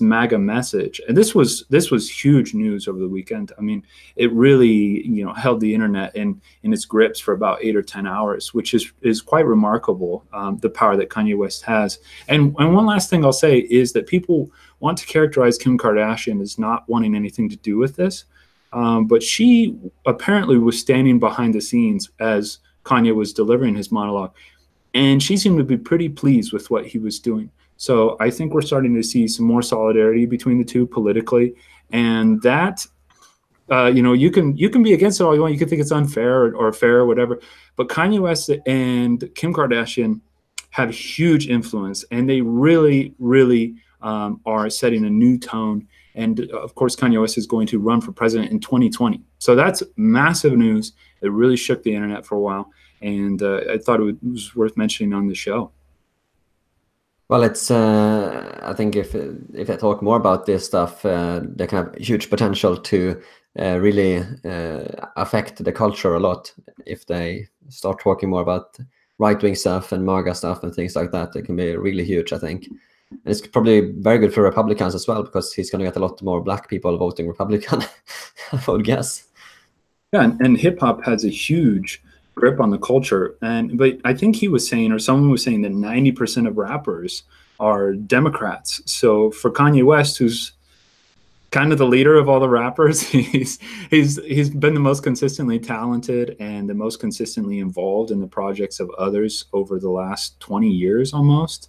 MAGA message. And this was huge news over the weekend. I mean, it really, held the internet in its grips for about 8 or 10 hours, which is quite remarkable, the power that Kanye West has. And one last thing I'll say is that people want to characterize Kim Kardashian as not wanting anything to do with this. But she apparently was standing behind the scenes as Kanye was delivering his monologue. And she seemed to be pretty pleased with what he was doing. So I think we're starting to see some more solidarity between the two politically, and that, you can be against it all you want. You can think it's unfair or fair or whatever, but Kanye West and Kim Kardashian have huge influence, and they really, really are setting a new tone. And of course, Kanye West is going to run for president in 2020. So that's massive news. It really shook the internet for a while, and I thought it was worth mentioning on the show. Well, it's I think if I talk more about this stuff, they can have huge potential to really affect the culture a lot. If they start talking more about right-wing stuff and MAGA stuff and things like that, it can be really huge, I think. And it's probably very good for Republicans as well, because he's going to get a lot more black people voting Republican, I would guess. Yeah, and hip-hop has a huge grip on the culture. But I think he was saying, or someone was saying, that 90% of rappers are Democrats. So for Kanye West, who's kind of the leader of all the rappers, he's been the most consistently talented and the most consistently involved in the projects of others over the last 20 years almost.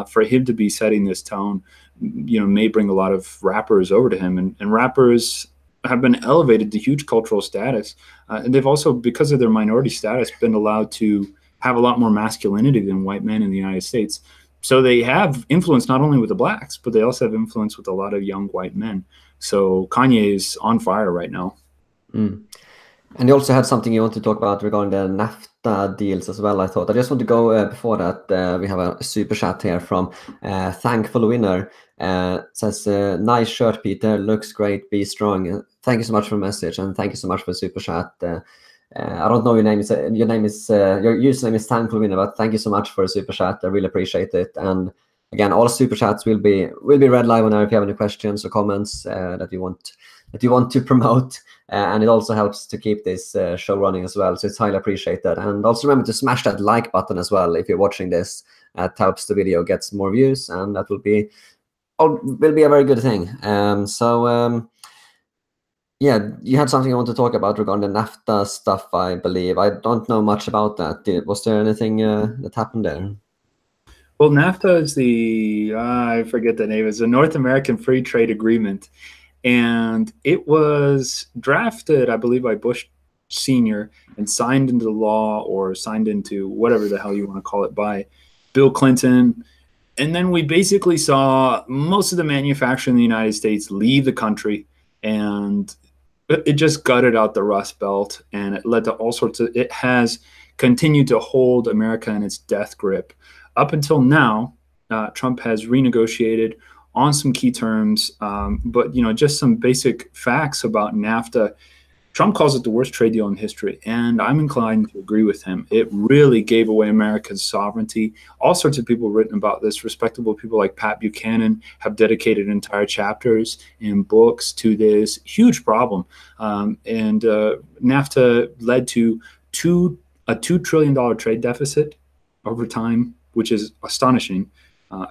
For him to be setting this tone, may bring a lot of rappers over to him, and rappers have been elevated to huge cultural status. And they've also, because of their minority status, been allowed to have a lot more masculinity than white men in the United States. So they have influence not only with the blacks, but they also have influence with a lot of young white men. So Kanye is on fire right now. Mm. And you also had something you want to talk about regarding the NAFTA deals as well, I thought. I just want to go before that. We have a super chat here from Thankful Winner. Says, nice shirt, Peter. Looks great. Be strong. Thank you so much for the message, and thank you so much for the super chat. I don't know your name. Your username is Thankful Winner, but thank you so much for the super chat. I really appreciate it. And again, all super chats will be read live on air if you have any questions or comments that you want to promote. And it also helps to keep this show running as well. So it's highly appreciated. And also remember to smash that like button as well if you're watching this. It helps the video gets more views, and that will be a very good thing. Yeah, you had something you want to talk about regarding the NAFTA stuff, I believe. I don't know much about that. Was there anything that happened there? Well, NAFTA is I forget the name. It's the North American Free Trade Agreement. And it was drafted, I believe, by Bush Sr. and signed into law, or signed into whatever the hell you want to call it, by Bill Clinton. And then we basically saw most of the manufacturing in the United States leave the country, and it just gutted out the Rust Belt, and it led to all sorts of, it has continued to hold America in its death grip. Up until now, Trump has renegotiated on some key terms, but just some basic facts about NAFTA. Trump calls it the worst trade deal in history, and I'm inclined to agree with him. It really gave away America's sovereignty. All sorts of people have written about this. Respectable people like Pat Buchanan have dedicated entire chapters in books to this huge problem. And NAFTA led to a $2 trillion trade deficit over time, which is astonishing.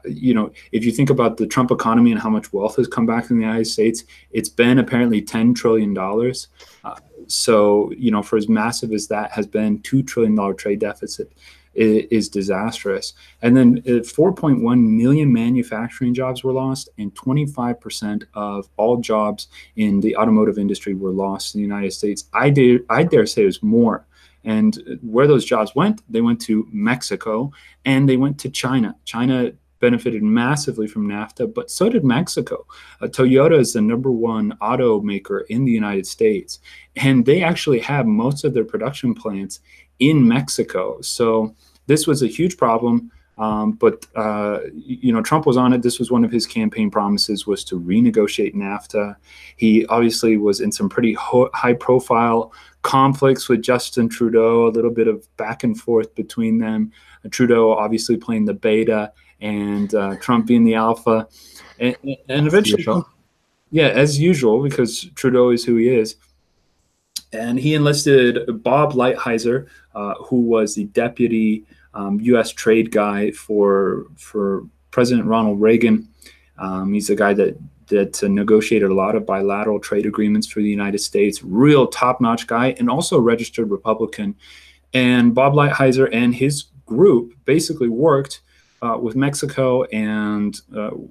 If you think about the Trump economy and how much wealth has come back in the United States, it's been apparently $10 trillion. So, for as massive as that has been, $2 trillion trade deficit is disastrous. And then 4.1 million manufacturing jobs were lost, and 25% of all jobs in the automotive industry were lost in the United States. I dare say it was more. And where those jobs went, they went to Mexico and they went to China. China benefited massively from NAFTA, but so did Mexico. Toyota is the #1 automaker in the United States, and they actually have most of their production plants in Mexico. So this was a huge problem, but Trump was on it. This was one of his campaign promises, was to renegotiate NAFTA. He obviously was in some pretty high-profile conflicts with Justin Trudeau, a little bit of back and forth between them. Trudeau obviously playing the beta, and Trump being the alpha, and eventually, as usual, because Trudeau is who he is. And he enlisted Bob Lighthizer, who was the deputy U.S. trade guy for President Ronald Reagan. He's the guy that negotiated a lot of bilateral trade agreements for the United States. Real top-notch guy, and also a registered Republican. And Bob Lighthizer and his group basically worked with Mexico and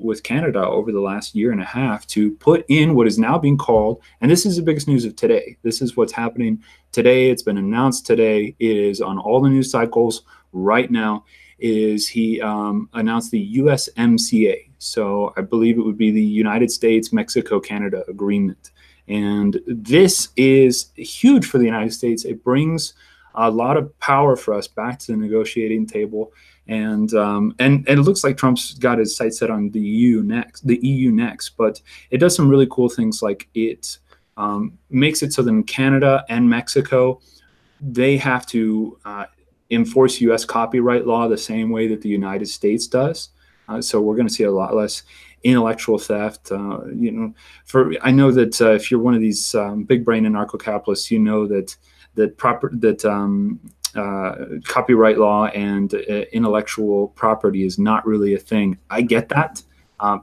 with Canada over the last year and a half to put in what is now being called, and this is the biggest news of today. This is what's happening today. It's been announced today. It is on all the news cycles right now. Is he announced the USMCA. So I believe it would be the United States, Mexico, Canada agreement. And this is huge for the United States. It brings a lot of power for us back to the negotiating table. And it looks like Trump's got his sights set on the EU next. But it does some really cool things, like it makes it so that in Canada and Mexico, they have to enforce U.S. copyright law the same way that the United States does. So we're going to see a lot less intellectual theft. I know that if you're one of these big brain anarcho-capitalists, you know that copyright law and intellectual property is not really a thing. I get that.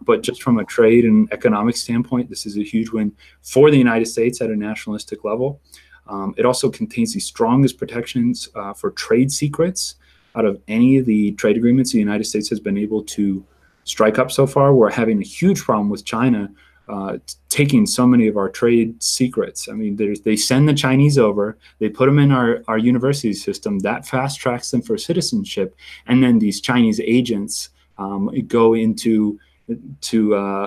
But just from a trade and economic standpoint, this is a huge win for the United States at a nationalistic level. It also contains the strongest protections for trade secrets out of any of the trade agreements the United States has been able to strike up so far. We're having a huge problem with China taking so many of our trade secrets. I mean, they send the Chinese over, they put them in our university system, that fast tracks them for citizenship, and then these Chinese agents go into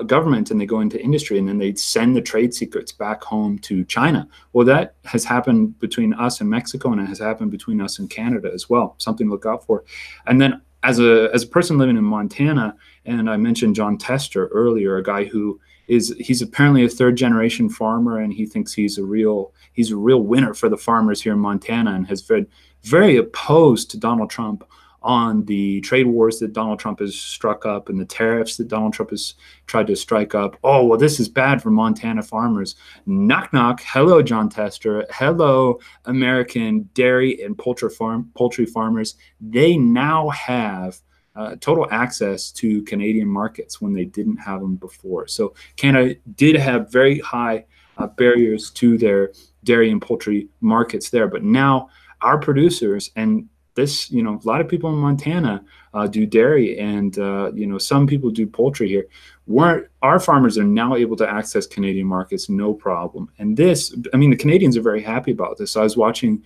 government and they go into industry, and then they send the trade secrets back home to China. Well, that has happened between us and Mexico, and it has happened between us and Canada as well. Something to look out for. And then as a person living in Montana, and I mentioned John Tester earlier, a guy who he's apparently a third generation farmer, and he thinks he's a real winner for the farmers here in Montana, and has been very opposed to Donald Trump on the trade wars that Donald Trump has struck up and the tariffs that Donald Trump has tried to strike up. Oh, well, this is bad for Montana farmers. Knock, knock. Hello, John Tester. Hello, American dairy and poultry farmers. They now have total access to Canadian markets when they didn't have them before. So Canada did have very high barriers to their dairy and poultry markets there. But now our producers, and this, a lot of people in Montana do dairy, and some people do poultry here. Our farmers are now able to access Canadian markets, no problem. And this, the Canadians are very happy about this. So I was watching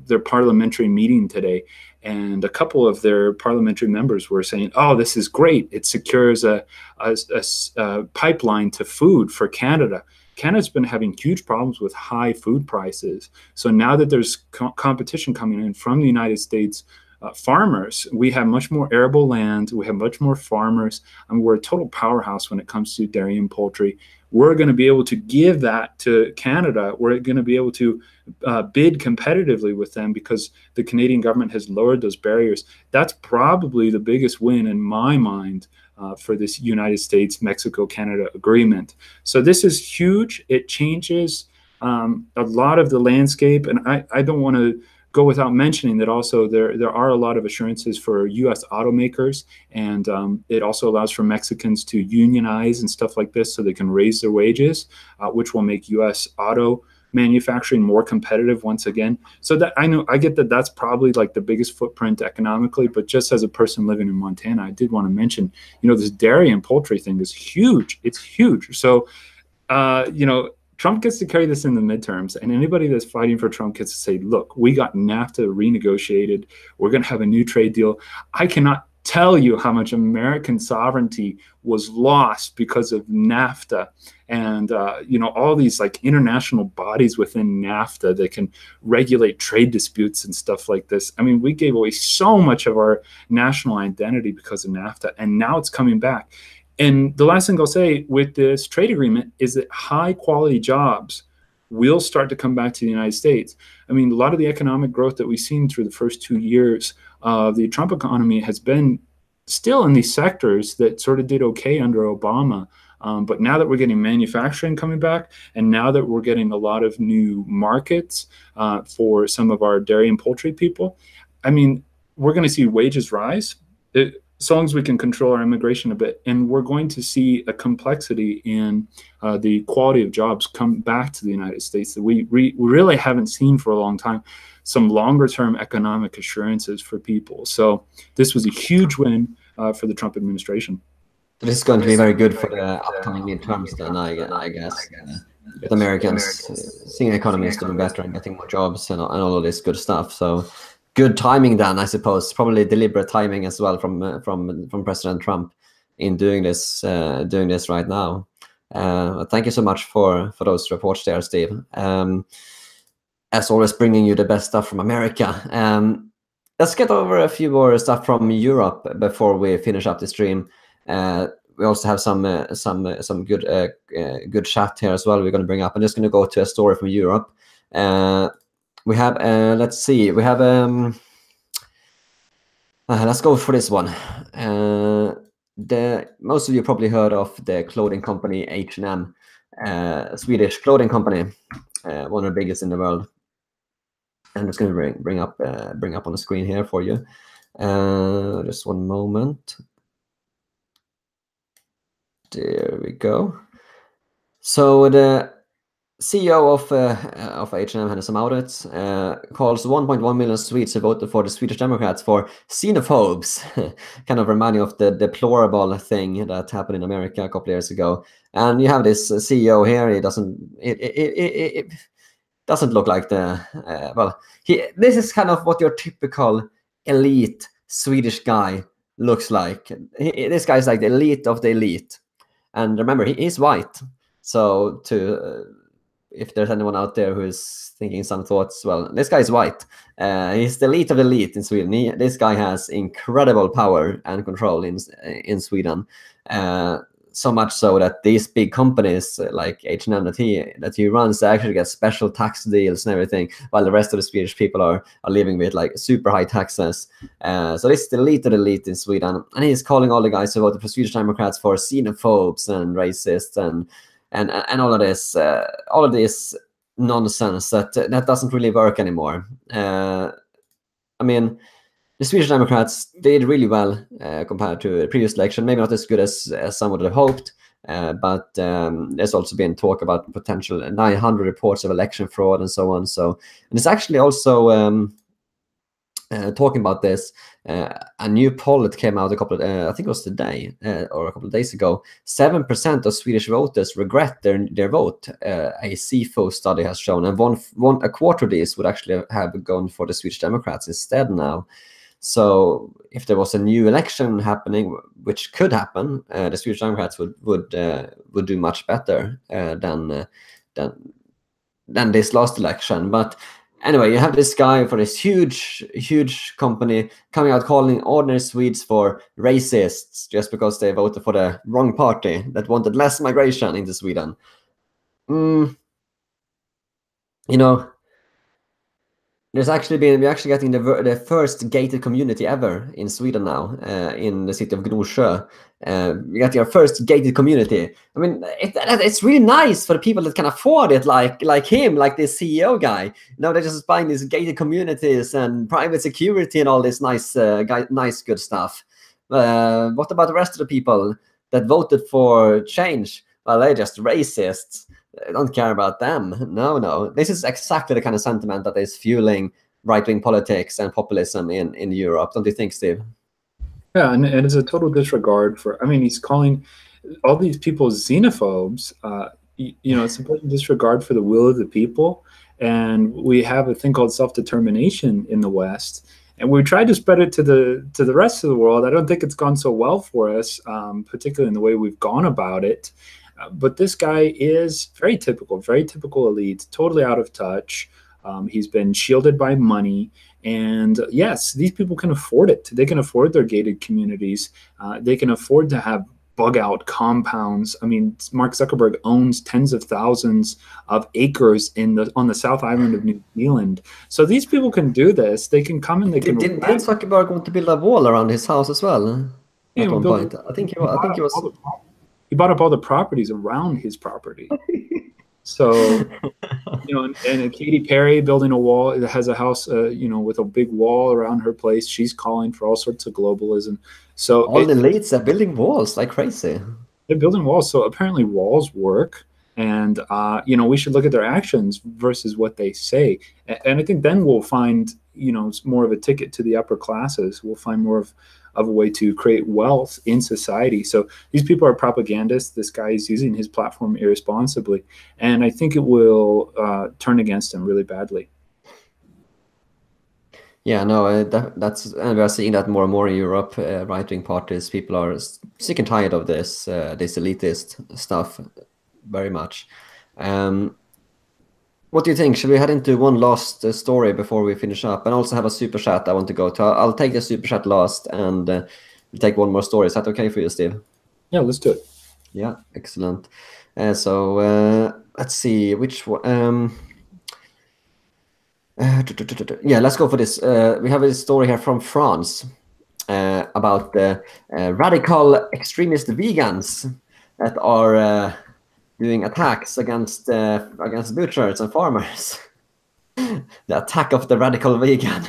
their parliamentary meeting today, and a couple of their parliamentary members were saying, "Oh, this is great! It secures a pipeline to food for Canada." Canada's been having huge problems with high food prices. So now that there's competition coming in from the United States farmers, we have much more arable land, we have much more farmers, and we're a total powerhouse when it comes to dairy and poultry. We're going to be able to give that to Canada. We're going to be able to bid competitively with them because the Canadian government has lowered those barriers. That's probably the biggest win in my mind for this United States-Mexico-Canada agreement. So this is huge. It changes a lot of the landscape. And I don't want to go without mentioning that also there are a lot of assurances for U.S. automakers. And it also allows for Mexicans to unionize and stuff like this so they can raise their wages, which will make U.S. auto manufacturing more competitive once again. So that I get that that's probably like the biggest footprint economically, but just as a person living in Montana, I did want to mention, this dairy and poultry thing is huge. It's huge. So, Trump gets to carry this in the midterms, and anybody that's fighting for Trump gets to say, look, we got NAFTA renegotiated. We're going to have a new trade deal. I cannot tell you how much American sovereignty was lost because of NAFTA and all these like international bodies within NAFTA that can regulate trade disputes and stuff like this. We gave away so much of our national identity because of NAFTA, and now it's coming back. And the last thing I'll say with this trade agreement is that high quality jobs will start to come back to the United States. A lot of the economic growth that we've seen through the first 2 years of the Trump economy has been still in these sectors that sort of did okay under Obama. But now that we're getting manufacturing coming back, and now that we're getting a lot of new markets for some of our dairy and poultry people, we're going to see wages rise. So long as we can control our immigration a bit, and we're going to see a complexity in the quality of jobs come back to the United States that we really haven't seen for a long time. Some longer-term economic assurances for people. So this was a huge win for the Trump administration. This is going to be very good for the upcoming midterms then, I guess. With Americans seeing the economy is doing better and getting more jobs and all of this good stuff. So good timing then, I suppose. Probably deliberate timing as well from President Trump in doing this right now. Thank you so much for those reports there, Steve. As always, bringing you the best stuff from America. Let's get over a few more stuff from Europe before we finish up the stream. We also have some good chat here as well. We're going to bring up. I'm just going to go to a story from Europe. We have let's see. We have let's go for this one. Most of you probably heard of the clothing company H&M, Swedish clothing company, one of the biggest in the world. I'm just going to bring up on the screen here for you. Just one moment. There we go. So the CEO of H&M, Hennes & Mauritz, calls 1.1 million Swedes who voted for the Swedish Democrats for xenophobes, kind of reminding of the deplorable thing that happened in America a couple of years ago. And you have this CEO here. He doesn't. It doesn't look like the this is kind of what your typical elite Swedish guy looks like. This guy's like the elite of the elite. And remember, he's white. So if there's anyone out there who is thinking some thoughts, well, this guy's white. He's the elite of the elite in Sweden. This guy has incredible power and control in Sweden. So much so that these big companies like H&M that he runs, they actually get special tax deals and everything, while the rest of the Swedish people are living with like super high taxes. So this is the elite of the elite in Sweden, and he's calling all the guys who voted for Swedish Democrats for xenophobes and racists and all of this nonsense that doesn't really work anymore. I mean, the Swedish Democrats did really well compared to the previous election. Maybe not as good as some would have hoped, but there's also been talk about potential 900 reports of election fraud and so on. So, and it's actually also talking about this, a new poll that came out I think it was today or a couple of days ago. 7% of Swedish voters regret their vote. A CIFO study has shown, and a quarter of these would actually have gone for the Swedish Democrats instead now. So if there was a new election happening, which could happen, the Swedish Democrats would do much better than this last election. But anyway, you have this guy for this huge company coming out calling ordinary Swedes for racists just because they voted for the wrong party that wanted less migration into Sweden. You know, we're actually getting the first gated community ever in Sweden now, in the city of Gnosjö. We got your first gated community. I mean, it's really nice for the people that can afford it, like him, like this CEO guy. You know, they're just buying these gated communities and private security and all this nice good stuff. What about the rest of the people that voted for change? Well, they're just racists. I don't care about them. No. This is exactly the kind of sentiment that is fueling right-wing politics and populism in Europe. Don't you think, Steve? Yeah, and it's a total disregard for, I mean, he's calling all these people xenophobes. It's a total disregard for the will of the people. And we have a thing called self-determination in the West. And we tried to spread it to the rest of the world. I don't think it's gone so well for us, particularly in the way we've gone about it. But this guy is very typical elite, totally out of touch. He's been shielded by money. And yes, these people can afford it. They can afford their gated communities. They can afford to have bug out compounds. I mean, Mark Zuckerberg owns tens of thousands of acres on the South Island of New Zealand. So these people can do this. They can come and they can. Didn't Zuckerberg want to build a wall around his house as well? At one point, I think he was. He bought up all the properties around his property. So, and Katy Perry building a wall, has a house, with a big wall around her place. She's calling for all sorts of globalism. So all the elites are building walls like crazy. They're building walls. So apparently walls work. And, we should look at their actions versus what they say. And I think then we'll find, more of a ticket to the upper classes. We'll find more of a way to create wealth in society. So these people are propagandists. This guy is using his platform irresponsibly. And I think it will turn against him really badly. Yeah, no, and we are seeing that more and more in Europe. Right-wing parties, people are sick and tired of this elitist stuff very much. What do you think? Should we head into one last story before we finish up? And also have a super chat I want to go to. I'll take the super chat last, and we'll take one more story. Is that okay for you, Steve? Yeah, let's do it. Yeah, excellent. So let's see which one. Yeah, let's go for this. We have a story here from France about radical extremist vegans that are doing attacks against butchers and farmers. The attack of the radical vegan.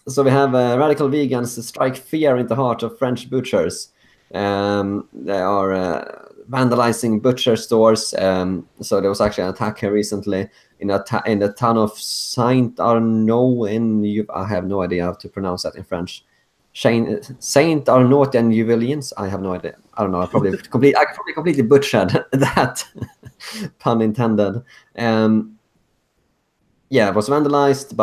So we have radical vegans strike fear into the heart of French butchers. They are vandalizing butcher stores. So there was actually an attack here recently in the town of Saint Arnaud I have no idea how to pronounce that in French. Saint Arnaud and Juvelins. I have no idea. I don't know. I probably completely butchered that. Pun intended. Yeah, it was vandalized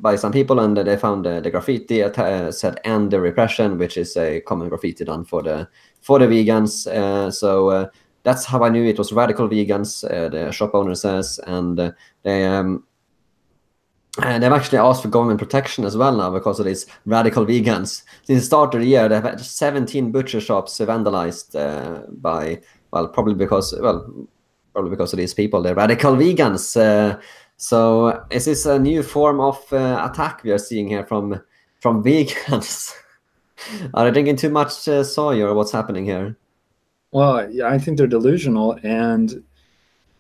by some people, and they found the graffiti said "End the Repression," which is a common graffiti done for the vegans. So that's how I knew it was radical vegans. The shop owner says, and they've actually asked for government protection as well now because of these radical vegans. Since the start of the year, they've had 17 butcher shops vandalized probably because of these people, the radical vegans. So is this a new form of attack we are seeing here from vegans? Are they drinking too much soy, or what's happening here? Well, yeah, I think they're delusional. And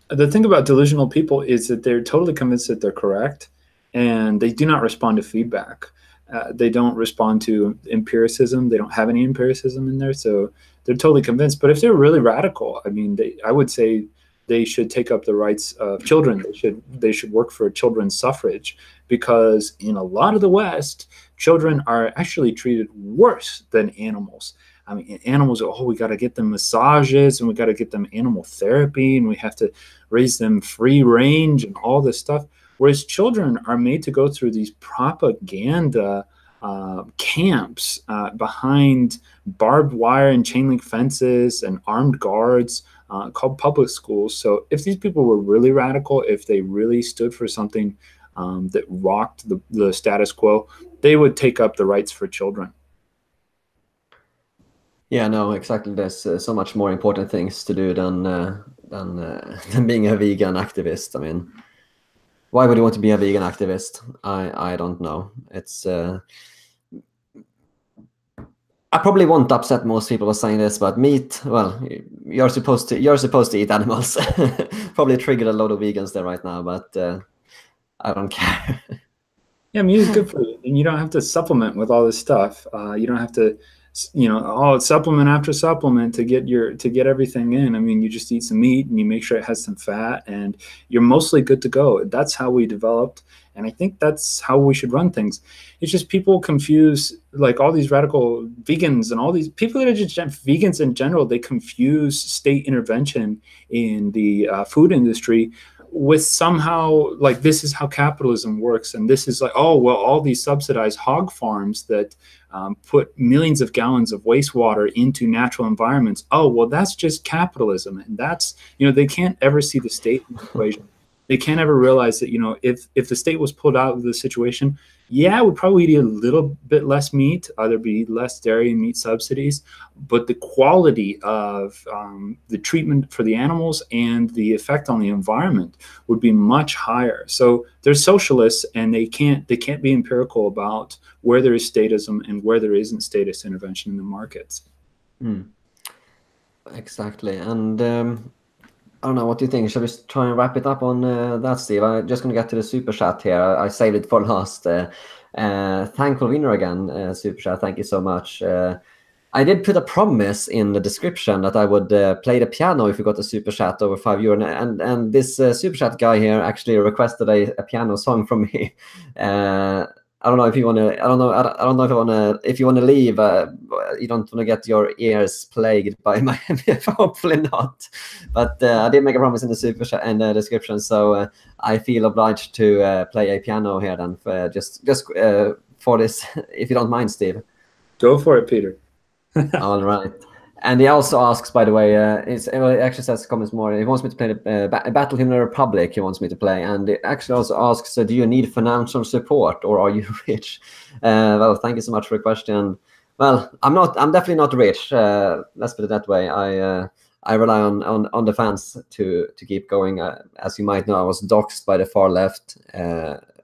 the thing about delusional people is that they're totally convinced that they're correct, and they do not respond to feedback. They don't respond to empiricism. They don't have any empiricism in there, so they're totally convinced. But if they're really radical, I mean, I would say they should take up the rights of children. They should work for children's suffrage, because in a lot of the West, children are actually treated worse than animals. I mean, animals, we got to get them massages, and we got to get them animal therapy, and we have to raise them free range and all this stuff. Whereas children are made to go through these propaganda camps behind barbed wire and chain link fences and armed guards called public schools. So if these people were really radical, if they really stood for something that rocked the status quo, they would take up the rights for children. Yeah, no, exactly. There's so much more important things to do than being a vegan activist. I mean, why would you want to be a vegan activist? I don't know. It's I probably won't upset most people by saying this, but meat. Well, you're supposed to eat animals. Probably triggered a lot of vegans there right now, but I don't care. Yeah, meat is good for you, and you don't have to supplement with all this stuff. You don't have to, supplement after supplement to get everything in. I mean, you just eat some meat and you make sure it has some fat, and you're mostly good to go. That's how we developed, and I think that's how we should run things. It's just people confuse, like, all these radical vegans and all these people that are just vegans in general. They confuse state intervention in the food industry with somehow, like, this is how capitalism works, and this is like, oh well, all these subsidized hog farms that put millions of gallons of wastewater into natural environments, oh well, that's just capitalism. And that's, they can't ever see the state in the equation. They can't ever realize that, if the state was pulled out of the situation, yeah, we'd probably eat a little bit less meat, there'd be less dairy and meat subsidies, but the quality of the treatment for the animals and the effect on the environment would be much higher. So they're socialists, and they can't be empirical about where there is statism and where there isn't statist intervention in the markets. Exactly. And I don't know, what do you think? Shall we try and wrap it up on that, Steve? I'm just going to get to the super chat here. I saved it for last. Thankful winner again, super chat. Thank you so much. I did put a promise in the description that I would play the piano if you got a super chat over €5, and this super chat guy here actually requested a piano song from me. I don't know if you want to. I don't know if you want to leave. You don't want to get your ears plagued by my. Hopefully not. But I did make a promise in the super chat and the description, so I feel obliged to play a piano here. Then just for this, if you don't mind, Steve. Go for it, Peter. All right. And he also asks, by the way, it actually says comments more. He wants me to play the Battle in the Republic. He wants me to play, and it actually also asks, do you need financial support, or are you rich? Well, thank you so much for the question. Well, I'm definitely not rich. Let's put it that way. I rely on the fans to keep going. As you might know, I was doxxed by the far left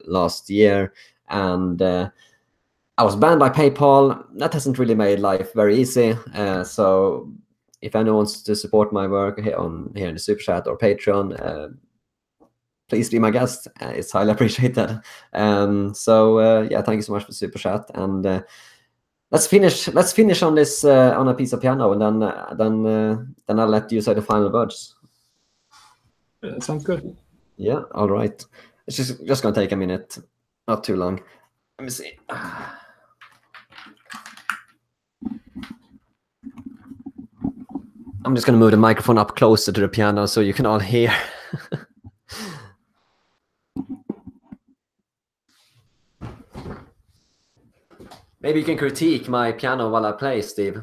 last year, and I was banned by PayPal. That hasn't really made life very easy. So if anyone wants to support my work here in the Super Chat or Patreon, please be my guest. It's highly appreciated. So yeah, thank you so much for super chat, and let's finish on this on a piece of piano, and then I'll let you say the final words. That sounds good. Yeah, all right. It's just gonna take a minute, not too long. Let me see. I'm just gonna move the microphone up closer to the piano so you can all hear. Maybe you can critique my piano while I play, Steve.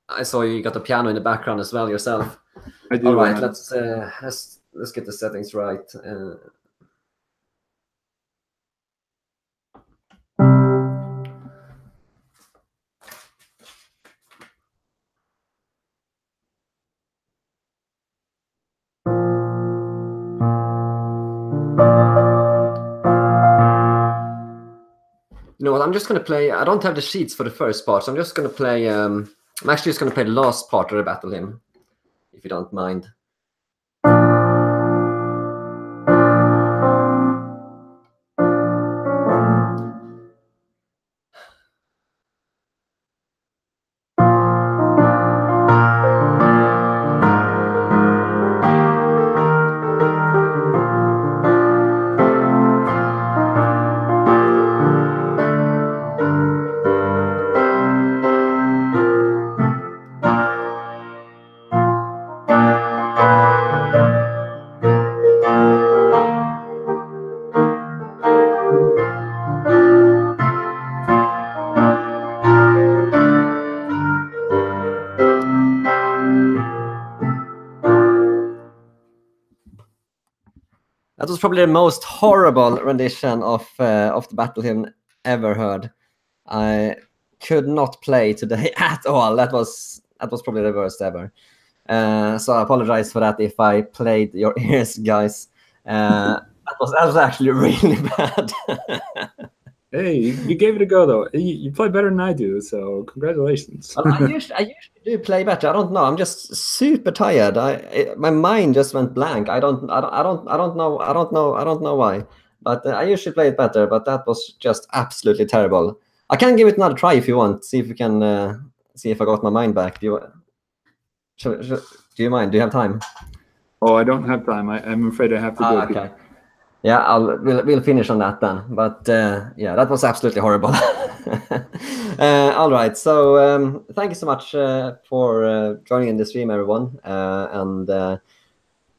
I saw you got the piano in the background as well yourself. I do. All right, let's get the settings right. You know what? I'm just going to play. I don't have the sheets for the first part, so I'm just going to play. I'm actually just going to play the last part of the battle hymn, if you don't mind. That was probably the most horrible rendition of the battle hymn ever heard. I could not play today at all. That was probably the worst ever. So I apologize for that if I played your ears, guys. That was actually really bad. Hey, you gave it a go though. You play better than I do, so congratulations. Well, I usually do play better. I don't know. I'm just super tired. My mind just went blank. I don't know why. But I usually play it better. But that was just absolutely terrible. I can give it another try if you want. See if we can see if I got my mind back. Do you mind? Do you have time? Oh, I don't have time. I'm afraid I have to go. Okay. Yeah, we'll finish on that then. But yeah, that was absolutely horrible. All right. So thank you so much for joining in the stream, everyone. And I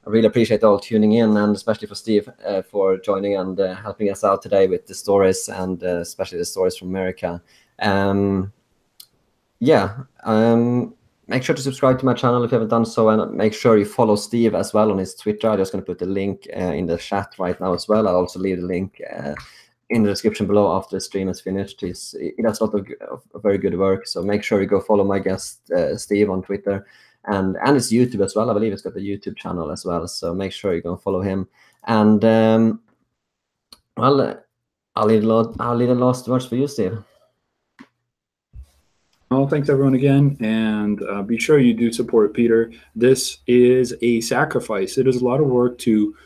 really appreciate all tuning in, and especially for Steve for joining and helping us out today with the stories, and especially the stories from America. Make sure to subscribe to my channel if you haven't done so, and make sure you follow Steve as well on his Twitter. I'm just going to put the link in the chat right now as well. I'll also leave the link in the description below after the stream is finished. He does a lot of very good work, so make sure you go follow my guest Steve on Twitter, and his YouTube as well. I believe he's got a YouTube channel as well, so make sure you go follow him. And well, I'll leave the last words for you, Steve. Well, thanks everyone again, and be sure you do support Peter. This is a sacrifice. It is a lot of work to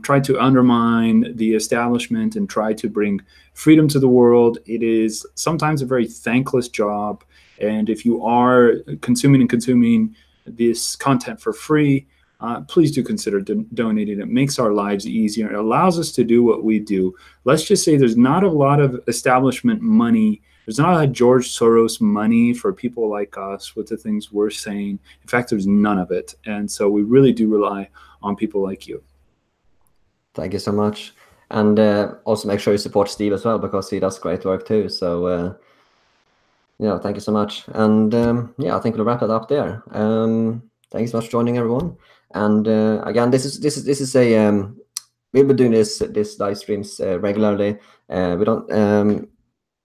try to undermine the establishment and try to bring freedom to the world. It is sometimes a very thankless job, and if you are consuming this content for free, please do consider donating. It makes our lives easier. It allows us to do what we do. Let's just say there's not a lot of establishment money. There's not a George Soros money for people like us with the things we're saying. In fact, there's none of it. And so we really do rely on people like you. Thank you so much. And also make sure you support Steve as well, because he does great work too. So, yeah, thank you so much. And yeah, I think we'll wrap it up there. Thank you so much for joining, everyone. And again, this is a we'll be doing this live streams regularly. We don't.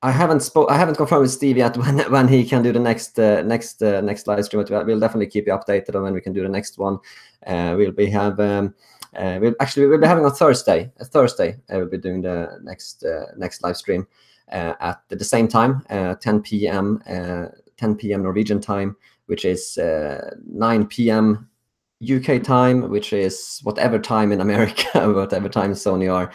I haven't confirmed with Steve yet when he can do the next live stream. We'll definitely keep you updated on when we can do the next one. We'll be having on Thursday. We'll be doing the next live stream at the same time, 10 p.m. Norwegian time, which is 9 p.m. UK time, which is whatever time in America, whatever time zone you are.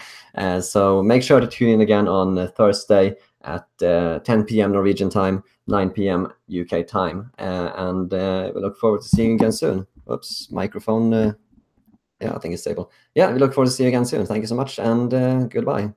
So make sure to tune in again on Thursday at 10 p.m. Norwegian time, 9 p.m. UK time. And we look forward to seeing you again soon. Oops, microphone. Yeah, I think it's stable. Yeah, we look forward to seeing you again soon. Thank you so much, and goodbye.